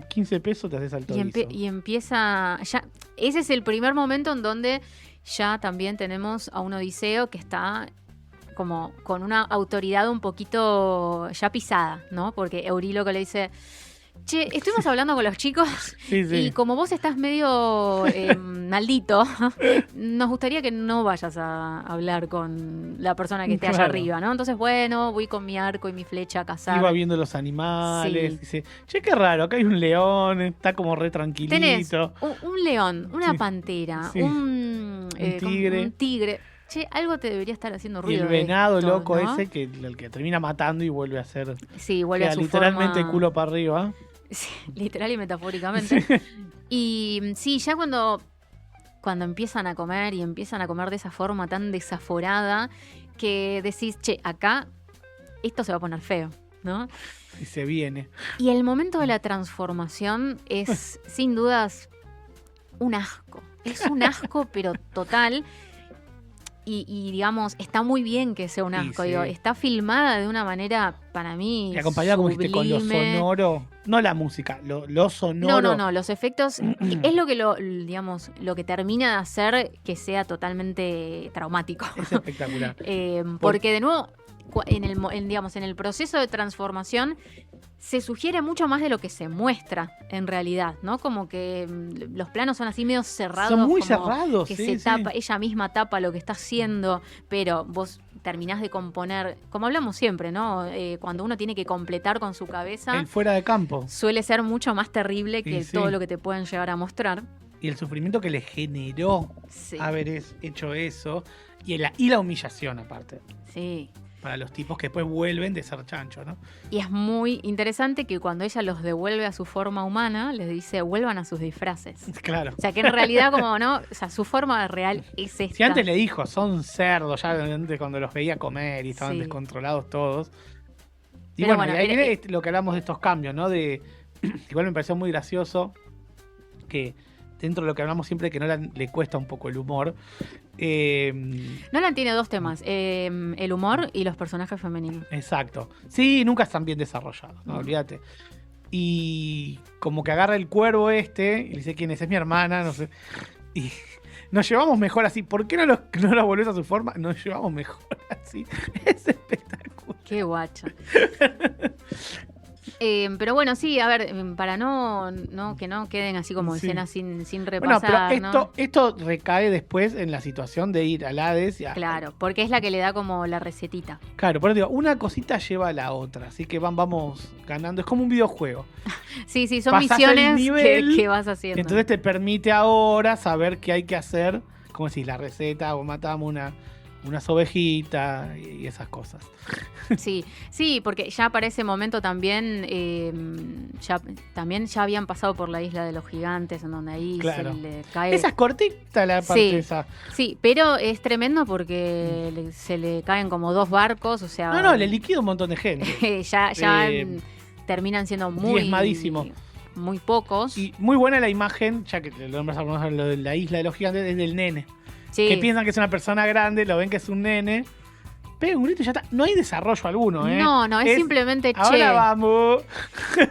15 pesos te haces alto guiso. Y empieza. Ya, ese es el primer momento en donde ya también tenemos a un Odiseo que está como con una autoridad un poquito ya pisada, ¿no? Porque Euríloco le dice, che, estuvimos hablando con los chicos sí. y como vos estás medio maldito, nos gustaría que no vayas a hablar con la persona que esté allá arriba, ¿no? Entonces, bueno, voy con mi arco y mi flecha a cazar. Iba viendo los animales, Sí. dice, che, qué raro, acá hay un león, está como re tranquilito. Tenés un león, una pantera, Sí. un tigre. un tigre. Che, algo te debería estar haciendo Y ruido. el venado esto, loco ¿no? ese, que el que termina matando y vuelve a hacer... Sí, vuelve a su literalmente forma. culo para arriba. Sí, literal y metafóricamente. Sí. Y sí, ya cuando empiezan a comer y empiezan a comer de esa forma tan desaforada que decís, che, acá esto se va a poner feo, ¿no? Y se viene. Y el momento de la transformación es, sin dudas, un asco. Es un asco, pero total. Y digamos, está muy bien que sea un asco. Sí. Digo, está filmada de una manera, para mí, Y acompañada, como dijiste, con lo sublime. sonoro. No la música, lo sonoro. No, los efectos es lo que digamos, lo que termina de hacer que sea totalmente traumático. Es espectacular. Porque de nuevo, digamos, en el proceso de transformación se sugiere mucho más de lo que se muestra en realidad, ¿no? Como que los planos son así medio cerrados. Son muy como cerrados, que sí, se tapa, ella misma tapa lo que está haciendo, pero vos terminás de componer, como hablamos siempre, ¿no? Cuando uno tiene que completar con su cabeza, El fuera de campo. suele ser mucho más terrible que Sí. todo lo que te pueden llegar a mostrar. Y el sufrimiento que le generó Sí. haber hecho eso. Y la humillación, aparte. Sí. Para los tipos que después vuelven de ser chancho, ¿no? Y es muy interesante que cuando ella los devuelve a su forma humana, les dice, vuelvan a sus disfraces. Claro. O sea, que en realidad, como no, o sea, su forma real es esta. Si antes le dijo, son cerdos, ya antes cuando los veía comer y estaban Sí. descontrolados todos. Y Pero bueno, bueno, y ahí era- viene lo que hablamos de estos cambios, ¿no? Igual me pareció muy gracioso que dentro de lo que hablamos siempre que Nolan le cuesta un poco el humor. Nolan tiene dos temas, el humor y los personajes femeninos. Exacto. Sí, nunca están bien desarrollados, no, olvídate. Y como que agarra el cuervo y le dice quién es mi hermana, no sé. Y nos llevamos mejor así. ¿Por qué no lo volvés a su forma? Nos llevamos mejor así. Es espectacular. Qué guacha. Pero bueno, sí, a ver, para no que no queden así como Sí. escenas sin Bueno, repasar, pero ¿no? esto recae después en la situación de ir al Hades. Claro, porque es la que le da como la recetita. Claro, por eso digo, una cosita lleva a la otra. Así que vamos ganando. Es como un videojuego. Sí, son Pasás el misiones nivel, que vas haciendo. Entonces te permite ahora saber qué hay que hacer. Como decís, la receta, o matamos unas ovejitas y esas cosas. Sí, porque ya para ese momento también ya habían pasado por la isla de los gigantes, en donde ahí Claro. se le cae. Esa es cortita la parte esa. Sí, pero es tremendo porque se le caen como 2 barcos, o sea. No, le liquida un montón de gente. ya terminan siendo muy diezmadísimo. Muy pocos. Y muy buena la imagen, ya que lo nombras a conocer lo de la isla de los gigantes, es del nene. Sí. Que piensan que es una persona grande, lo ven que es un nene. Pega un grito y ya está. No hay desarrollo alguno, ¿eh? No, es simplemente Ahora vamos.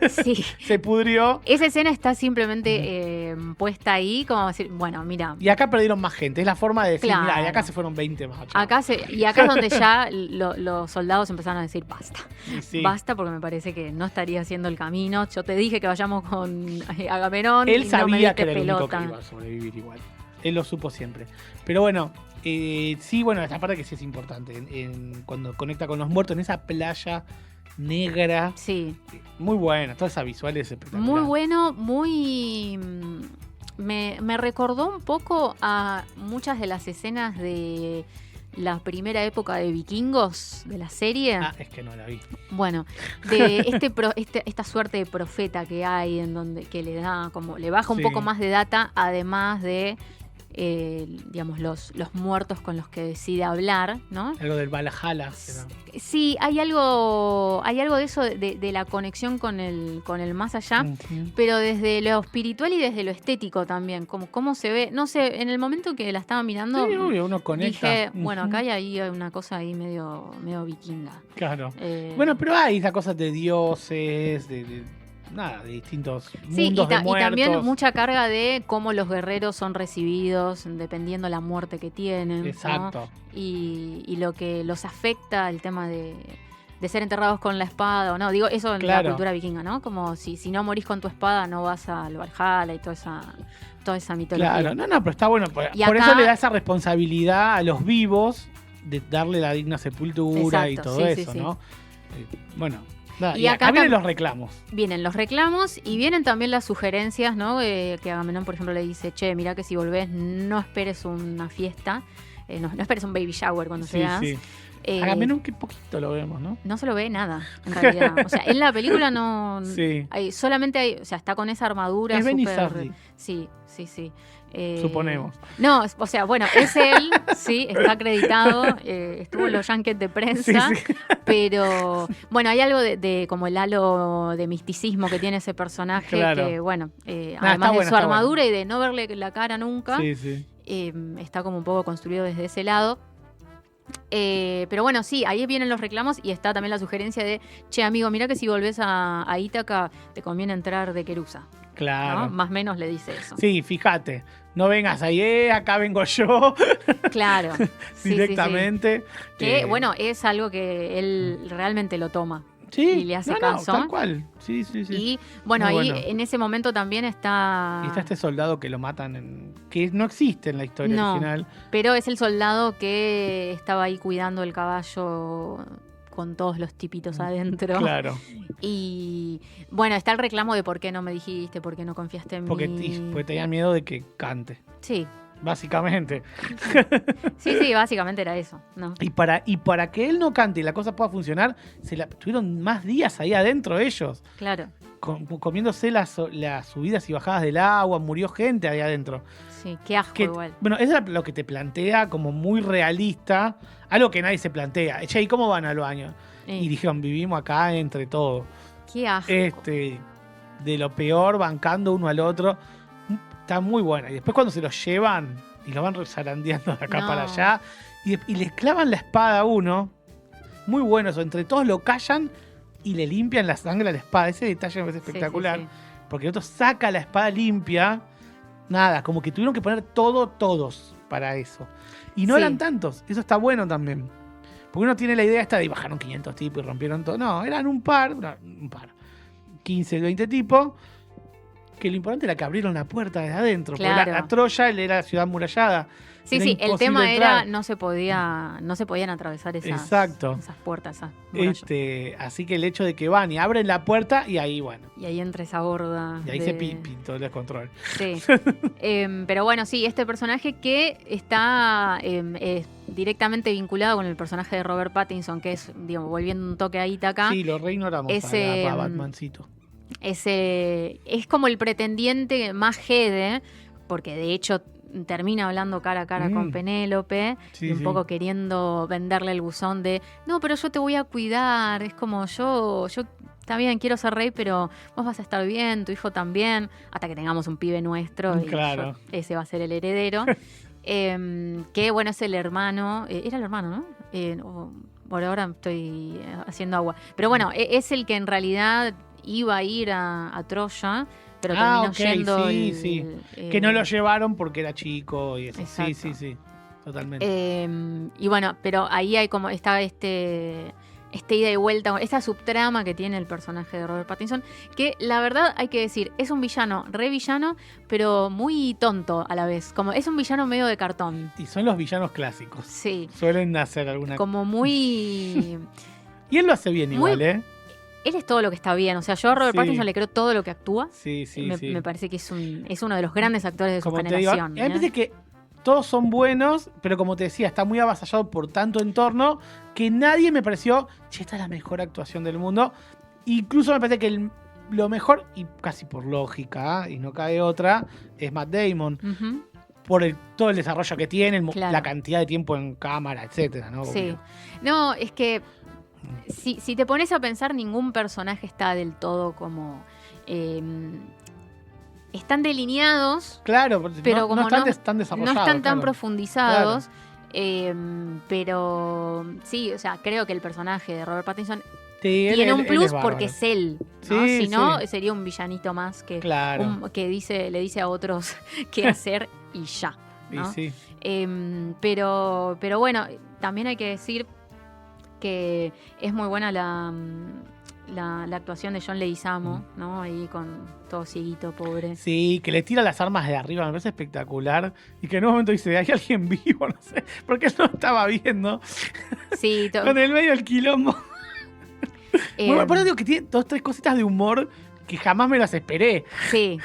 Sí. Se pudrió. Esa escena está simplemente puesta ahí, como decir, bueno, mira. Y acá perdieron más gente. Es la forma de decir, Claro. mira, y acá se fueron 20 más. Acá es donde ya los soldados empezaron a decir basta. Sí. Basta, porque me parece que no estaría haciendo el camino. Yo te dije que vayamos con Agamenón. Él y sabía no me diste que era el único pelota. que iba a sobrevivir igual. Él lo supo siempre. Pero bueno, sí, bueno, esta parte que sí es importante. Cuando conecta con los muertos en esa playa negra. Sí. Muy buena, toda esa visual es espectacular. Muy bueno, muy. Me recordó un poco a muchas de las escenas de la primera época de Vikingos de la serie. Ah, es que no la vi. Bueno, de esta suerte de profeta que hay, en donde que le da como le baja un Sí. poco más de data, además de digamos los muertos con los que decide hablar, ¿no? Algo del Valhalla. Sí, hay algo de eso de la conexión con el más allá. Uh-huh. Pero desde lo espiritual y desde lo estético también, como cómo se ve, no sé, en el momento que la estaba mirando, Sí, obvio, uno conecta. dije, bueno, Uh-huh. acá hay una cosa ahí medio vikinga. Claro. Bueno, pero hay esas cosas de dioses, de distintos Sí, mundos de y muertos. también mucha carga de cómo los guerreros son recibidos dependiendo la muerte que tienen. ¿no? Exacto. Y lo que los afecta el tema de ser enterrados con la espada o no. Digo, eso en Claro. la cultura vikinga, ¿no? Como si no morís con tu espada no vas al Valhalla y toda esa mitología. Claro, no, pero está bueno. Por Y acá- eso le da esa responsabilidad a los vivos de darle la digna sepultura y Exacto, todo sí, sí, eso, sí. ¿no? Bueno, nada, Y y acá acá vienen tam- los reclamos. Vienen los reclamos y vienen también las sugerencias, ¿no? Que Agamenón, por ejemplo, le dice, che, mirá que si volvés no esperes una fiesta, no esperes un baby shower cuando Sí, seas. sí. Agamenón que poquito lo vemos, ¿no? No se lo ve nada, en realidad. O sea, en la película no... Sí. Solamente hay... O sea, está con esa armadura Es Benny súper... Safdie. Sí. Suponemos. No, o sea, bueno, es él, sí, está acreditado, estuvo en los junkets de prensa, Sí, sí. pero bueno, hay algo de como el halo de misticismo que tiene ese personaje, Claro. que bueno, está además de bueno, su está armadura y de no verle la cara nunca, Sí, sí. está como un poco construido desde ese lado. Pero bueno, sí, ahí vienen los reclamos y está también la sugerencia de, che, amigo, mira que si volvés a Ítaca te conviene entrar de Querusa. Claro. ¿No? Más o menos le dice eso. Sí, fíjate. No vengas ahí, acá vengo yo. Claro. Sí, directamente. sí, sí. Que bueno, es algo que él realmente lo toma. Sí, y le hace caso. tal cual. Sí, sí, sí. Y bueno, Muy ahí bueno. en ese momento también está. Y está este soldado que lo matan, que no existe en la historia No. original. Pero es el soldado que estaba ahí cuidando el caballo con todos los tipitos adentro. Claro. Y bueno, está el reclamo de por qué no me dijiste, por qué no confiaste en Porque mí. tenía miedo de que cante. Sí, Básicamente. sí, básicamente era eso, ¿no? Y para que él no cante y la cosa pueda funcionar, tuvieron más días ahí adentro ellos. Claro, Comiéndose las subidas y bajadas del agua, murió gente ahí adentro. sí, qué asco igual. Bueno, eso es lo que te plantea como muy realista, algo que nadie se plantea. Che, ¿y cómo van al baño? Y dijeron, vivimos acá entre todos. Qué asco. De lo peor, bancando uno al otro. Está muy buena. Y después cuando se los llevan y lo van zarandeando de acá No. para allá y les clavan la espada a uno, muy bueno eso. Entre todos lo callan y le limpian la sangre a la espada. Ese detalle me parece espectacular. Sí, sí, Porque el otro saca la espada limpia. Nada, como que tuvieron que poner todos para eso. Y no Sí. eran tantos. Eso está bueno también. Porque uno tiene la idea esta de bajaron 500 tipos y rompieron todo. No, eran un par. 15, 20 tipos. Que lo importante era que abrieron la puerta desde adentro. Claro. Porque la Troya era la ciudad amurallada. Sí, Era sí, el imposible tema entrar. era no se podían atravesar esas puertas, esas murallas. Así que el hecho de que van y abren la puerta y ahí, bueno. Y ahí entra esa horda. Y ahí se pintó el descontrol. Sí. Pero bueno, sí, este personaje que está directamente vinculado con el personaje de Robert Pattinson, que es, digamos, volviendo un toque a Ítaca. Sí, lo reignoramos a Batmancito. Es como el pretendiente más jede, porque de hecho termina hablando cara a cara con Penélope, y un poco queriendo venderle el buzón de, no, pero yo te voy a cuidar, es como yo también quiero ser rey, pero vos vas a estar bien, tu hijo también, hasta que tengamos un pibe nuestro, y ese va a ser el heredero. Que bueno, es el hermano, era el hermano, ¿no? Por ahora estoy haciendo agua, pero bueno, es el que en realidad iba a ir a Troya, pero terminó yendo. Que no lo llevaron porque era chico y eso. Exacto. Sí, totalmente. Y bueno, pero ahí hay como está este ida y vuelta, esta subtrama que tiene el personaje de Robert Pattinson, que la verdad hay que decir, es un villano, re villano, pero muy tonto a la vez. Como es un villano medio de cartón. Y son los villanos clásicos. Sí. Suelen hacer alguna como muy. Y él lo hace bien igual, ¿eh? Él es todo lo que está bien. O sea, yo a Robert Pattinson le creo todo lo que actúa. Sí. Me parece que es uno de los grandes actores de su generación. A mí me parece que todos son buenos, pero como te decía, está muy avasallado por tanto entorno que nadie me pareció, esta es la mejor actuación del mundo. Incluso me parece que lo mejor, y casi por lógica, y no cae otra, es Matt Damon. Uh-huh. Por todo el desarrollo que tiene, la cantidad de tiempo en cámara, etcétera, ¿no? Sí. Obvio. No, es que si te pones a pensar, ningún personaje está del todo como... están delineados, claro, pero como no están tan desarrollados. No están tan profundizados, pero sí, o sea, creo que el personaje de Robert Pattinson tiene un plus porque es él, ¿no? Si no, sería un villanito más que, que le dice a otros qué hacer y ya, ¿no? Pero bueno, también hay que decir que es muy buena la actuación de John Leguizamo, ¿no? Ahí con todo cieguito, pobre. Sí, que le tira las armas de arriba, me parece espectacular. Y que en un momento dice, hay alguien vivo, no sé, porque él no estaba viendo. Sí, con el medio del quilombo. Bueno, por eso digo que tiene 2, 3 cositas de humor que jamás me las esperé. Sí.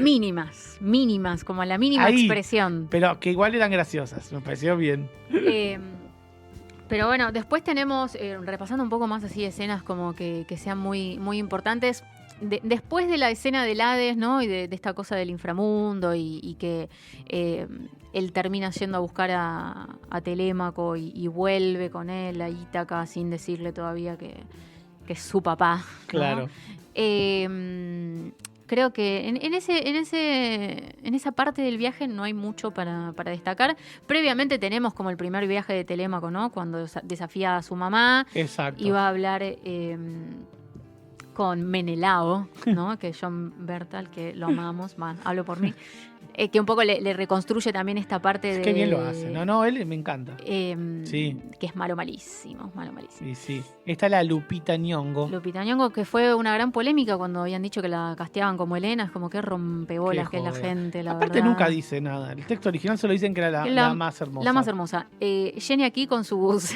mínimas, como la mínima expresión. Pero que igual eran graciosas, me pareció bien. Pero bueno, después tenemos, repasando un poco más así escenas como que sean muy, muy importantes. Después de la escena del Hades, ¿no? Y de esta cosa del inframundo y que él termina yendo a buscar a Telémaco y vuelve con él a Ítaca sin decirle todavía que es su papá, ¿no? Claro. Creo que en esa parte del viaje no hay mucho para destacar. Previamente tenemos como el primer viaje de Telémaco, ¿no? Cuando desafía a su mamá. Exacto. Y va a hablar con Menelao, ¿no? Que es John Bertal, que lo amamos, hablo por mí. Que un poco le reconstruye también esta parte de... Qué bien lo hace. No, él me encanta. Sí. Que es malísimo. Sí. Está la Lupita Nyong'o. Lupita Nyong'o, que fue una gran polémica cuando habían dicho que la casteaban como Elena. Es como que rompebolas que es la gente, la Aparte verdad. nunca dice nada. El texto original solo dicen que era la más hermosa. La más hermosa. Jenny aquí con sus...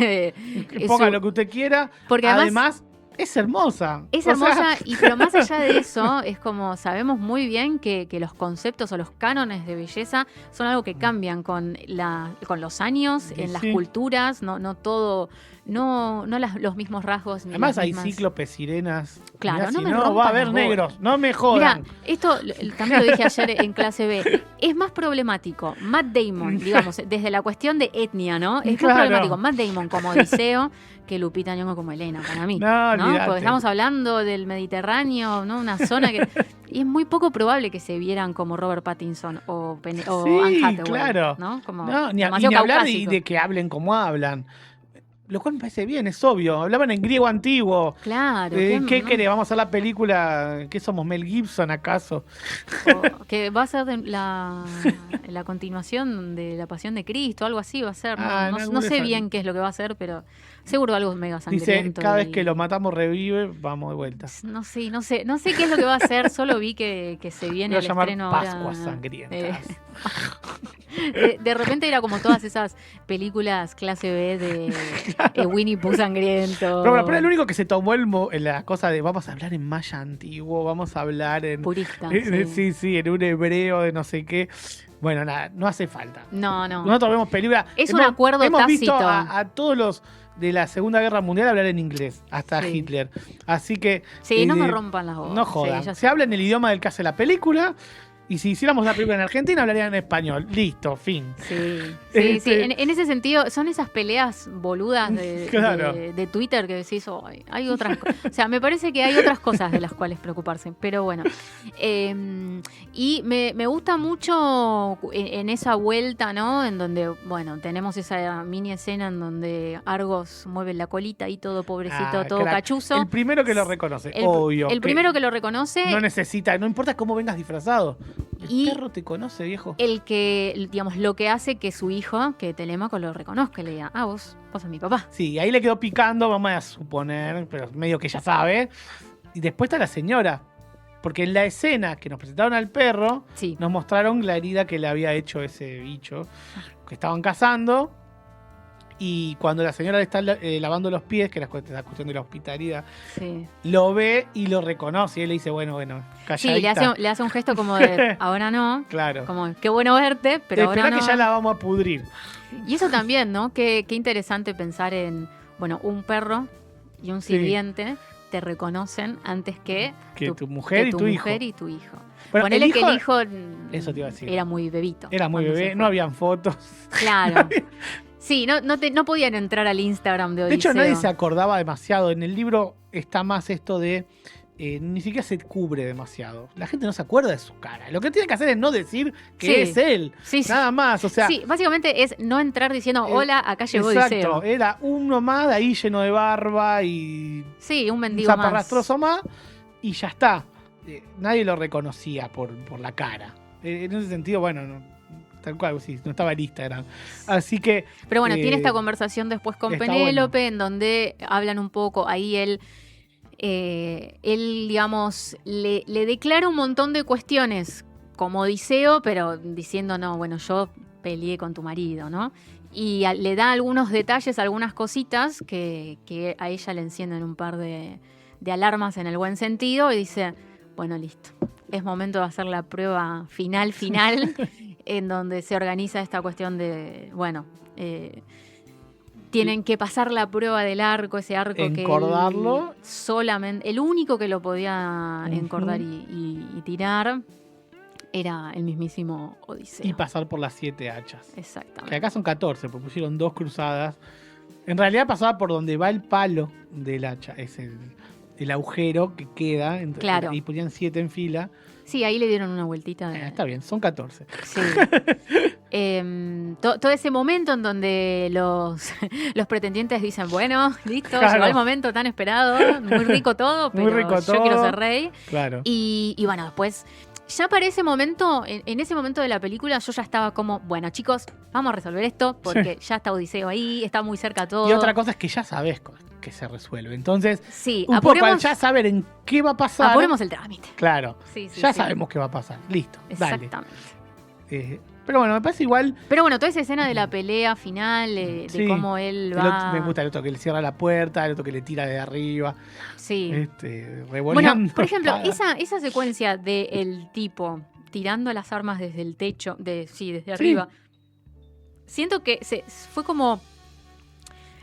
ponga lo que usted quiera. Porque además es hermosa. Es hermosa, pero más allá de eso, es como sabemos muy bien que los conceptos o los cánones de belleza son algo que cambian con los años, en las culturas, no todo, no los mismos rasgos. Ni además hay cíclopes, sirenas. Claro, mirá, no va a haber negros, no me jodan. Mira, esto también lo dije ayer en clase B. Es más problemático Matt Damon, digamos, desde la cuestión de etnia, ¿no? Es más problemático Matt Damon como Odiseo que Lupita Nyong'o como Elena, para mí. ¿no? Porque estamos hablando del Mediterráneo, ¿no? Una zona que... Y es muy poco probable que se vieran como Robert Pattinson o Anne Hathaway. Claro. ¿no? Como ni hablar de que hablen como hablan. Lo cual me parece bien, es obvio. Hablaban en griego antiguo. Claro. ¿Qué querés? ¿Vamos a hacer la película? ¿Qué somos, Mel Gibson, acaso? Que va a ser la continuación de La Pasión de Cristo, algo así va a ser. No sé bien qué es lo que va a ser, pero seguro algo mega sangriento. Dice, cada vez que lo matamos revive, vamos de vuelta. No sé qué es lo que va a hacer, solo vi que se viene el estreno Pascuas ahora. Sangrientas. De repente era como todas esas películas clase B de Winnie Pooh sangriento. Pero era el único que se tomó la cosa de vamos a hablar en maya antiguo, vamos a hablar en... Purista. Sí, en un hebreo de no sé qué. Bueno, nada, no hace falta. No. Nosotros vemos películas... Es un acuerdo hemos tácito. Visto a todos los de la Segunda Guerra Mundial hablar en inglés, hasta Hitler. Así que... Sí, no me rompan las bolas. No jodan. Se habla en el idioma del que hace la película... Y si hiciéramos la película en Argentina, hablarían en español. Listo, fin. Sí. En ese sentido, son esas peleas boludas de Twitter que decís, oh, hay otras cosas. O sea, me parece que hay otras cosas de las cuales preocuparse. Pero bueno. Y me gusta mucho en esa vuelta, ¿no? En donde, bueno, tenemos esa mini escena en donde Argos mueve la colita y todo pobrecito, todo crack. cachuzo. El primero que lo reconoce, obvio. El primero que lo reconoce. No necesita, no importa cómo vengas disfrazado. Y el perro te conoce, viejo. El que, digamos, lo que hace que su hijo, que Telémaco, lo reconozca y le diga, vos sos mi papá. Sí, ahí le quedó picando, vamos a suponer, pero medio que ya sabe. Y después está la señora. Porque en la escena que nos presentaron al perro, nos mostraron la herida que le había hecho ese bicho que estaban cazando. Y cuando la señora le está lavando los pies, que es la cuestión de la hospitalidad, lo ve y lo reconoce. Y él le dice, bueno, calladita. Sí, le hace un gesto como de, ahora no. Claro. Como, qué bueno verte, pero ahora no. Esperá que ya la vamos a pudrir. Y eso también, ¿no? Qué interesante pensar en, bueno, un perro y un sirviente te reconocen antes que tu mujer y tu hijo. Bueno, ponele que el hijo eso te iba a decir. Era muy bebito. Era muy bebé, no habían fotos. Claro. Sí, no podían entrar al Instagram de Odiseo. De hecho, nadie se acordaba demasiado. En el libro está más esto de... ni siquiera se cubre demasiado. La gente no se acuerda de su cara. Lo que tiene que hacer es no decir que es él. Nada más. O sea, sí, básicamente es no entrar diciendo, hola, acá llegó Odiseo. Exacto, era uno más de ahí lleno de barba y... Sí, un mendigo más. Un zaparrastroso más y ya está. Nadie lo reconocía por la cara. En ese sentido, bueno... Tal cual, sí, no estaba en Instagram. Así que... Pero bueno, tiene esta conversación después con Penélope, en donde hablan un poco, ahí él digamos, le declara un montón de cuestiones como Odiseo, pero diciendo, no, bueno, yo peleé con tu marido, ¿no? Y le da algunos detalles, algunas cositas que a ella le encienden un par de alarmas en el buen sentido y dice, bueno, listo, es momento de hacer la prueba final, en donde se organiza esta cuestión de, bueno, tienen que pasar la prueba del arco, ese arco encordarlo. Que solamente, el único que lo podía encordar y tirar era el mismísimo Odiseo. Y pasar por las 7 hachas. Exactamente. Que acá son 14, porque pusieron 2 cruzadas. En realidad pasaba por donde va el palo del hacha, es el agujero que queda, claro. Y ponían 7 en fila. Sí, ahí le dieron una vueltita. Está bien, son 14. Sí. Todo ese momento en donde los pretendientes dicen, bueno, listo, llegó el momento tan esperado, muy rico todo, pero yo quiero ser rey. Claro. Y bueno, después, ya para ese momento, en ese momento de la película, yo ya estaba como, bueno, chicos, vamos a resolver esto, porque ya está Odiseo ahí, está muy cerca todo. Y otra cosa es que ya sabes que se resuelve. Entonces, sí, un poco al ya saber en qué va a pasar. Apuremos el trámite. Claro. Ya sabemos qué va a pasar. Listo. Exactamente. Dale. Pero bueno, me parece igual. Pero bueno, toda esa escena de la pelea final, de cómo él va. Me gusta el otro que le cierra la puerta, el otro que le tira de arriba. Sí. Revoleando. Bueno, por ejemplo, esa secuencia del tipo tirando las armas desde el techo, desde arriba. Siento que fue como.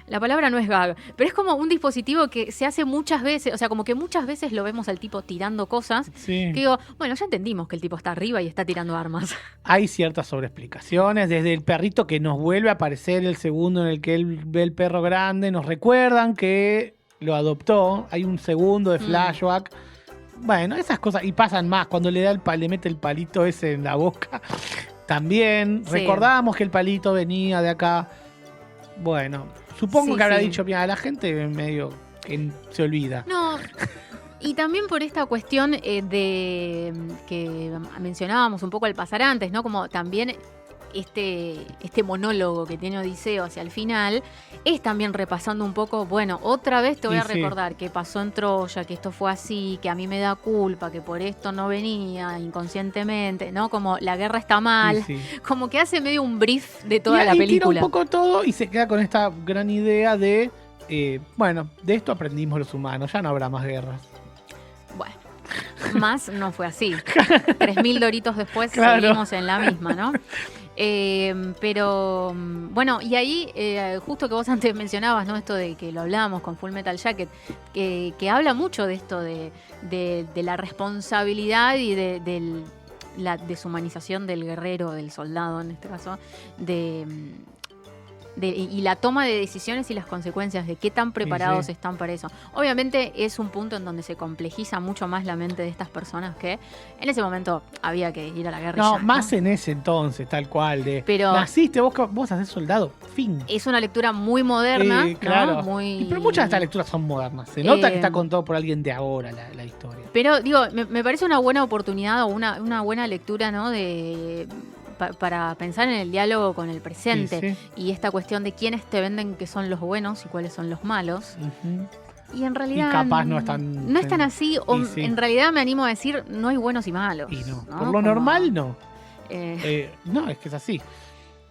La palabra no es gag, pero es como un dispositivo que se hace muchas veces, o sea, como que muchas veces lo vemos al tipo tirando cosas. Sí. Que digo, bueno, ya entendimos que el tipo está arriba y está tirando armas. Hay ciertas sobreexplicaciones, desde el perrito que nos vuelve a aparecer el segundo en el que él ve el perro grande, nos recuerdan que lo adoptó, hay un segundo de flashback. Bueno, esas cosas, y pasan más, cuando le mete el palito ese en la boca, también recordamos que el palito venía de acá. Bueno, supongo que habrá dicho, mira, la gente medio que se olvida. No, y también por esta cuestión de que mencionábamos un poco al pasar antes, ¿no? Como también este monólogo que tiene Odiseo hacia el final es también repasando un poco, bueno, otra vez te voy a recordar que pasó en Troya, que esto fue así, que a mí me da culpa, que por esto no venía inconscientemente, ¿no? Como la guerra está mal, como que hace medio un brief de toda la película. Tira un poco todo y se queda con esta gran idea de, bueno, de esto aprendimos los humanos, ya no habrá más guerras. Bueno. Más no fue así. 3.000 doritos después seguimos en la misma, ¿no? Pero bueno, y ahí justo que vos antes mencionabas, ¿no? Esto de que lo hablábamos con Full Metal Jacket, que habla mucho de esto de la responsabilidad y de la deshumanización del guerrero, del soldado en este caso, y la toma de decisiones y las consecuencias de qué tan preparados están para eso. Obviamente es un punto en donde se complejiza mucho más la mente de estas personas que en ese momento había que ir a la guerra. No, más en ese entonces, tal cual. Pero naciste, vos hacés soldado, fin. Es una lectura muy moderna. Claro. ¿no? Pero muchas de estas lecturas son modernas. Se nota que está contado por alguien de ahora la historia. Pero digo, me parece una buena oportunidad o una buena lectura, ¿no? Para pensar en el diálogo con el presente y esta cuestión de quiénes te venden que son los buenos y cuáles son los malos. Y en realidad capaz no es tan así, o en realidad me animo a decir, no hay buenos y malos. Y no. Por lo normal no. No, es que es así.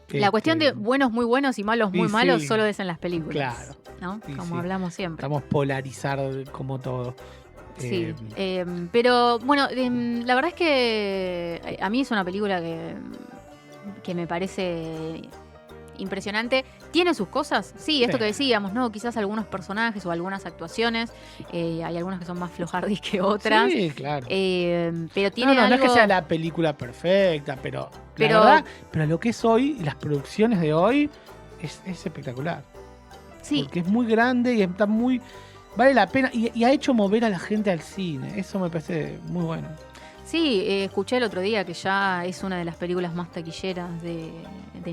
La cuestión de buenos muy buenos y malos muy malos solo es en las películas. Claro. ¿no? Como hablamos siempre. Estamos polarizados como todo. Sí, pero bueno, la verdad es que a mí es una película que me parece impresionante. ¿Tiene sus cosas? Sí, esto que decíamos, ¿no? Quizás algunos personajes o algunas actuaciones, hay algunas que son más flojardis que otras. Sí, claro. Pero tiene algo... No es que sea la película perfecta, pero la verdad, pero lo que es hoy, las producciones de hoy, es espectacular. Sí. Porque es muy grande y está muy... Vale la pena y ha hecho mover a la gente al cine. Eso me parece muy bueno. Sí, escuché el otro día que ya es una de las películas más taquilleras de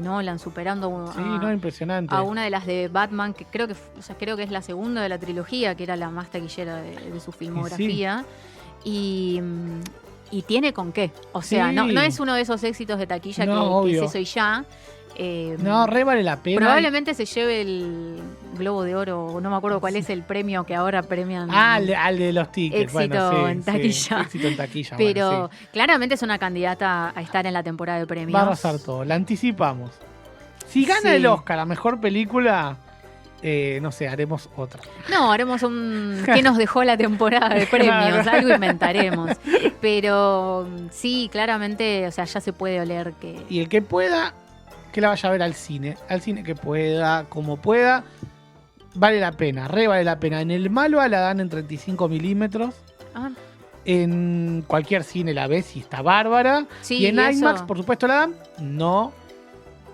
Nolan, superando impresionante. A una de las de Batman, que creo que es la segunda de la trilogía, que era la más taquillera de su filmografía. Y tiene con qué. O sea, no es uno de esos éxitos de taquilla que es eso y ya. Re vale la pena. Probablemente se lleve el Globo de Oro, no me acuerdo cuál es el premio que ahora premian. Al de los tickets. Éxito en taquilla. Éxito en taquilla. Pero claramente es una candidata a estar en la temporada de premios. Va a arrasar todo, la anticipamos. Si gana el Oscar a mejor película, no sé, haremos otra. No, haremos ¿qué nos dejó la temporada de premios? Algo inventaremos. Pero sí, claramente, o sea, ya se puede oler que... Y el que pueda... que la vaya a ver al cine que pueda, como pueda, vale la pena, vale la pena. En el Malva la dan en 35 milímetros, en cualquier cine la ves y está bárbara, y en IMAX, por supuesto, la dan, no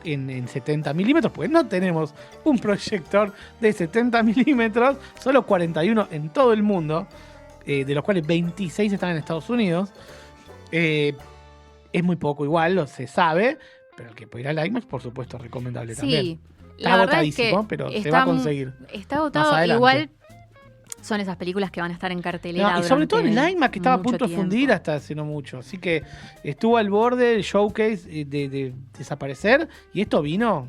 en 70 milímetros, pues no tenemos un proyector de 70 milímetros, solo 41 en todo el mundo, de los cuales 26 están en Estados Unidos. Es muy poco igual, se sabe. Pero el que puede ir al IMAX, por supuesto, es recomendable también. Está agotadísimo, pero se va a conseguir. Está agotado. Igual son esas películas que van a estar en cartelera. Y sobre todo en el IMAX, que estaba a punto de fundir hasta hace no mucho. Así que estuvo al borde el showcase de desaparecer. Y esto vino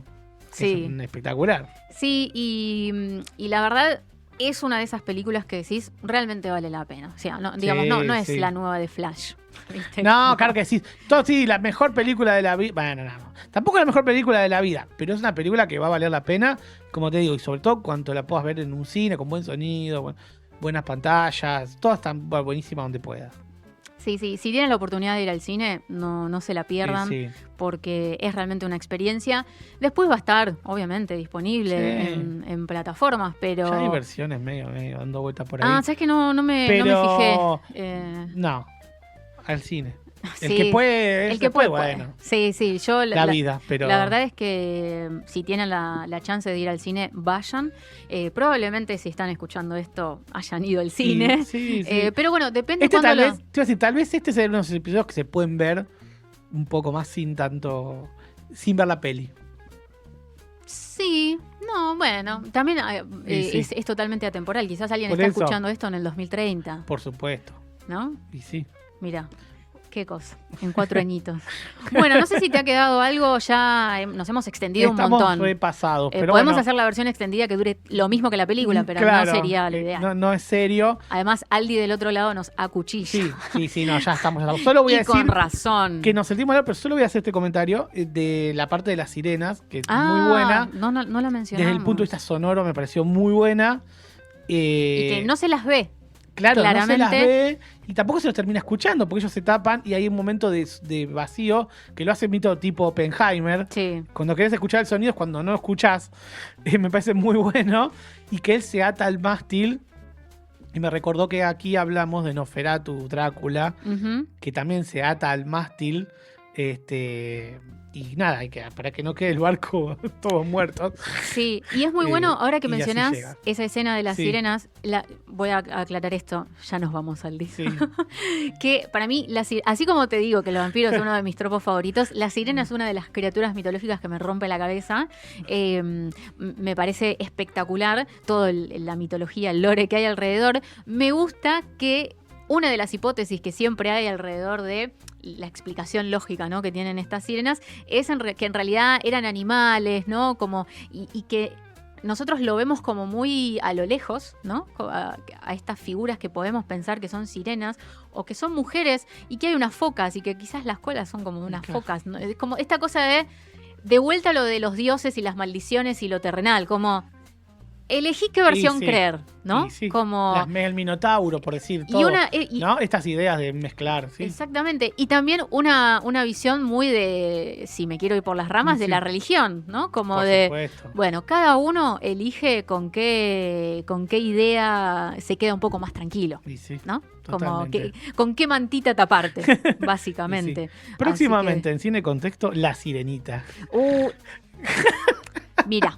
es espectacular. Sí, y la verdad... es una de esas películas que decís, realmente vale la pena. O sea, no es la nueva de Flash. ¿Viste? No, claro que sí. La mejor película de la vida. Bueno, no. Tampoco es la mejor película de la vida, pero es una película que va a valer la pena, como te digo, y sobre todo cuando la puedas ver en un cine, con buen sonido, buenas pantallas, todas están buenísimas donde puedas. Sí, si tienen la oportunidad de ir al cine, no se la pierdan, porque es realmente una experiencia. Después va a estar, obviamente, disponible en plataformas, pero... Ya hay versiones medio dando vueltas por ahí. ¿Sabes que no me fijé? No, al cine. El que puede, bueno. Sí, yo... La vida, pero... La verdad es que si tienen la chance de ir al cine, vayan. Probablemente si están escuchando esto, hayan ido al cine. Sí. Pero bueno, depende tal vez este es uno de los episodios que se pueden ver un poco más sin ver la peli. Sí, no, bueno, también es totalmente atemporal. Quizás alguien está escuchando esto en el 2030. Por supuesto. ¿No? Y sí. Mira. Qué cosa, en 4 añitos. Bueno, no sé si te ha quedado algo, ya nos hemos extendido un montón. Estamos repasados. Pero podemos hacer la versión extendida que dure lo mismo que la película, pero claro, no sería la idea. No es serio. Además, Aldi del otro lado nos acuchilla. Sí, no, ya estamos. Solo voy a decir con razón. que nos sentimos mal, pero solo voy a hacer este comentario de la parte de las sirenas, que es muy buena. No la mencionamos. Desde el punto de vista sonoro me pareció muy buena. Y que no se las ve. Claro, claramente. No se las ve y tampoco se los termina escuchando porque ellos se tapan y hay un momento de vacío que lo hace mito tipo Oppenheimer. Sí. Cuando querés escuchar el sonido es cuando no escuchás. Me parece muy bueno. Y que él se ata al mástil. Y me recordó que aquí hablamos de Nosferatu, Drácula, que también se ata al mástil. Y nada, para que no quede el barco todos muertos. Sí, y es muy bueno, ahora que mencionás esa escena de las Sí. sirenas, voy a aclarar esto, ya nos vamos al disco. Sí. Que para mí, así como te digo que los vampiros es uno de mis tropos favoritos, la sirena es una de las criaturas mitológicas que me rompe la cabeza. Me parece espectacular toda la mitología, el lore que hay alrededor. Me gusta que una de las hipótesis que siempre hay alrededor de la explicación lógica, ¿no?, que tienen estas sirenas es que en realidad eran animales, ¿no? Y que nosotros lo vemos como muy a lo lejos, ¿no? A estas figuras que podemos pensar que son sirenas o que son mujeres y que hay unas focas y que quizás las colas son como unas focas, ¿no? Es como esta cosa de vuelta a lo de los dioses y las maldiciones y lo terrenal, como elegí qué versión creer, ¿no? Sí. Como el Minotauro, por decir todo. ¿no? Estas ideas de mezclar, ¿sí? Exactamente. Y también una visión muy de, si me quiero ir por las ramas, de la religión, ¿no? Como por supuesto. Bueno, cada uno elige con qué idea se queda un poco más tranquilo, ¿no? Como con qué mantita taparte, básicamente. Sí. Próximamente en Cine Contexto, La Sirenita. Mira.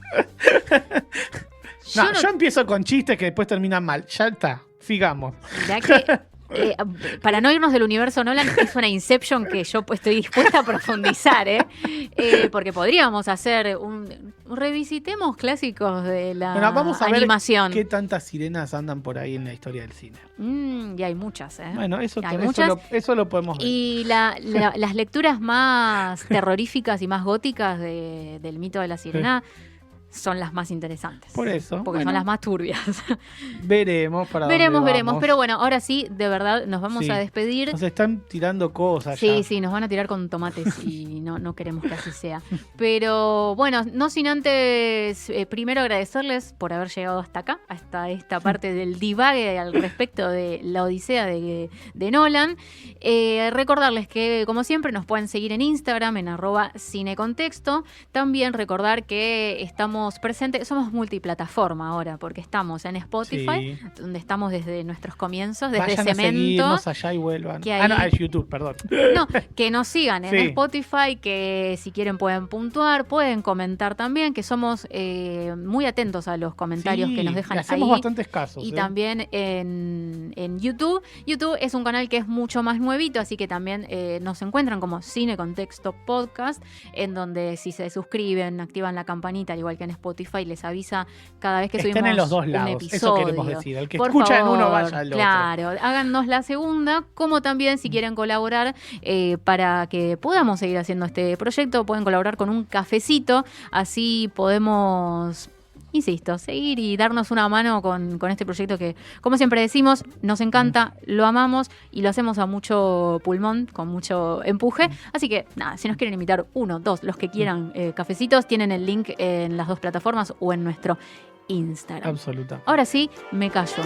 Yo empiezo con chistes que después terminan mal. Ya está, sigamos. Mirá que, para no irnos del universo Nolan, es una Inception que yo estoy dispuesta a profundizar, porque podríamos hacer revisitemos clásicos de la vamos a animación. Ver qué tantas sirenas andan por ahí en la historia del cine. Y hay muchas, Bueno, eso lo podemos ver. Y las lecturas más terroríficas y más góticas del mito de la sirena son las más interesantes. Por eso. Porque son las más turbias. Veremos para veremos. dónde vamos. Pero bueno, ahora sí, de verdad, nos vamos a despedir. Nos están tirando cosas Sí, nos van a tirar con tomates y no queremos que así sea. Pero bueno, no sin antes, primero agradecerles por haber llegado hasta acá, hasta esta parte del divague al respecto de la Odisea de Nolan. Recordarles que, como siempre, nos pueden seguir en Instagram, en @cinecontexto. También recordar que estamos presentes, somos multiplataforma ahora, porque estamos en Spotify, donde estamos desde nuestros comienzos, desde Vayan Cemento. A seguirnos allá y vuelvan. Es YouTube, perdón. No, que nos sigan en Spotify, que si quieren pueden puntuar, pueden comentar también, que somos muy atentos a los comentarios que nos dejan hacemos ahí. Bastantes casos. Y también en YouTube. YouTube es un canal que es mucho más nuevito, así que también nos encuentran como Cine Contexto Podcast, en donde si se suscriben, activan la campanita, al igual que en Spotify, les avisa cada vez que subimos en los dos lados, un episodio. eso queremos decir. El que por escucha favor, en uno vaya al otro. Claro, háganos la segunda, como también si quieren colaborar para que podamos seguir haciendo este proyecto, pueden colaborar con un cafecito, así podemos, insisto, seguir y darnos una mano con este proyecto que, como siempre decimos, nos encanta, lo amamos y lo hacemos a mucho pulmón, con mucho empuje. Así que, nada, si nos quieren invitar 1, 2, los que quieran cafecitos, tienen el link en las 2 plataformas o en nuestro Instagram. Absoluta. Ahora sí, me callo.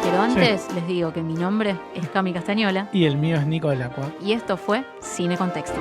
Pero antes les digo que mi nombre es Cami Castañola. Y el mío es Nico del Acua. Y esto fue Cine Contexto.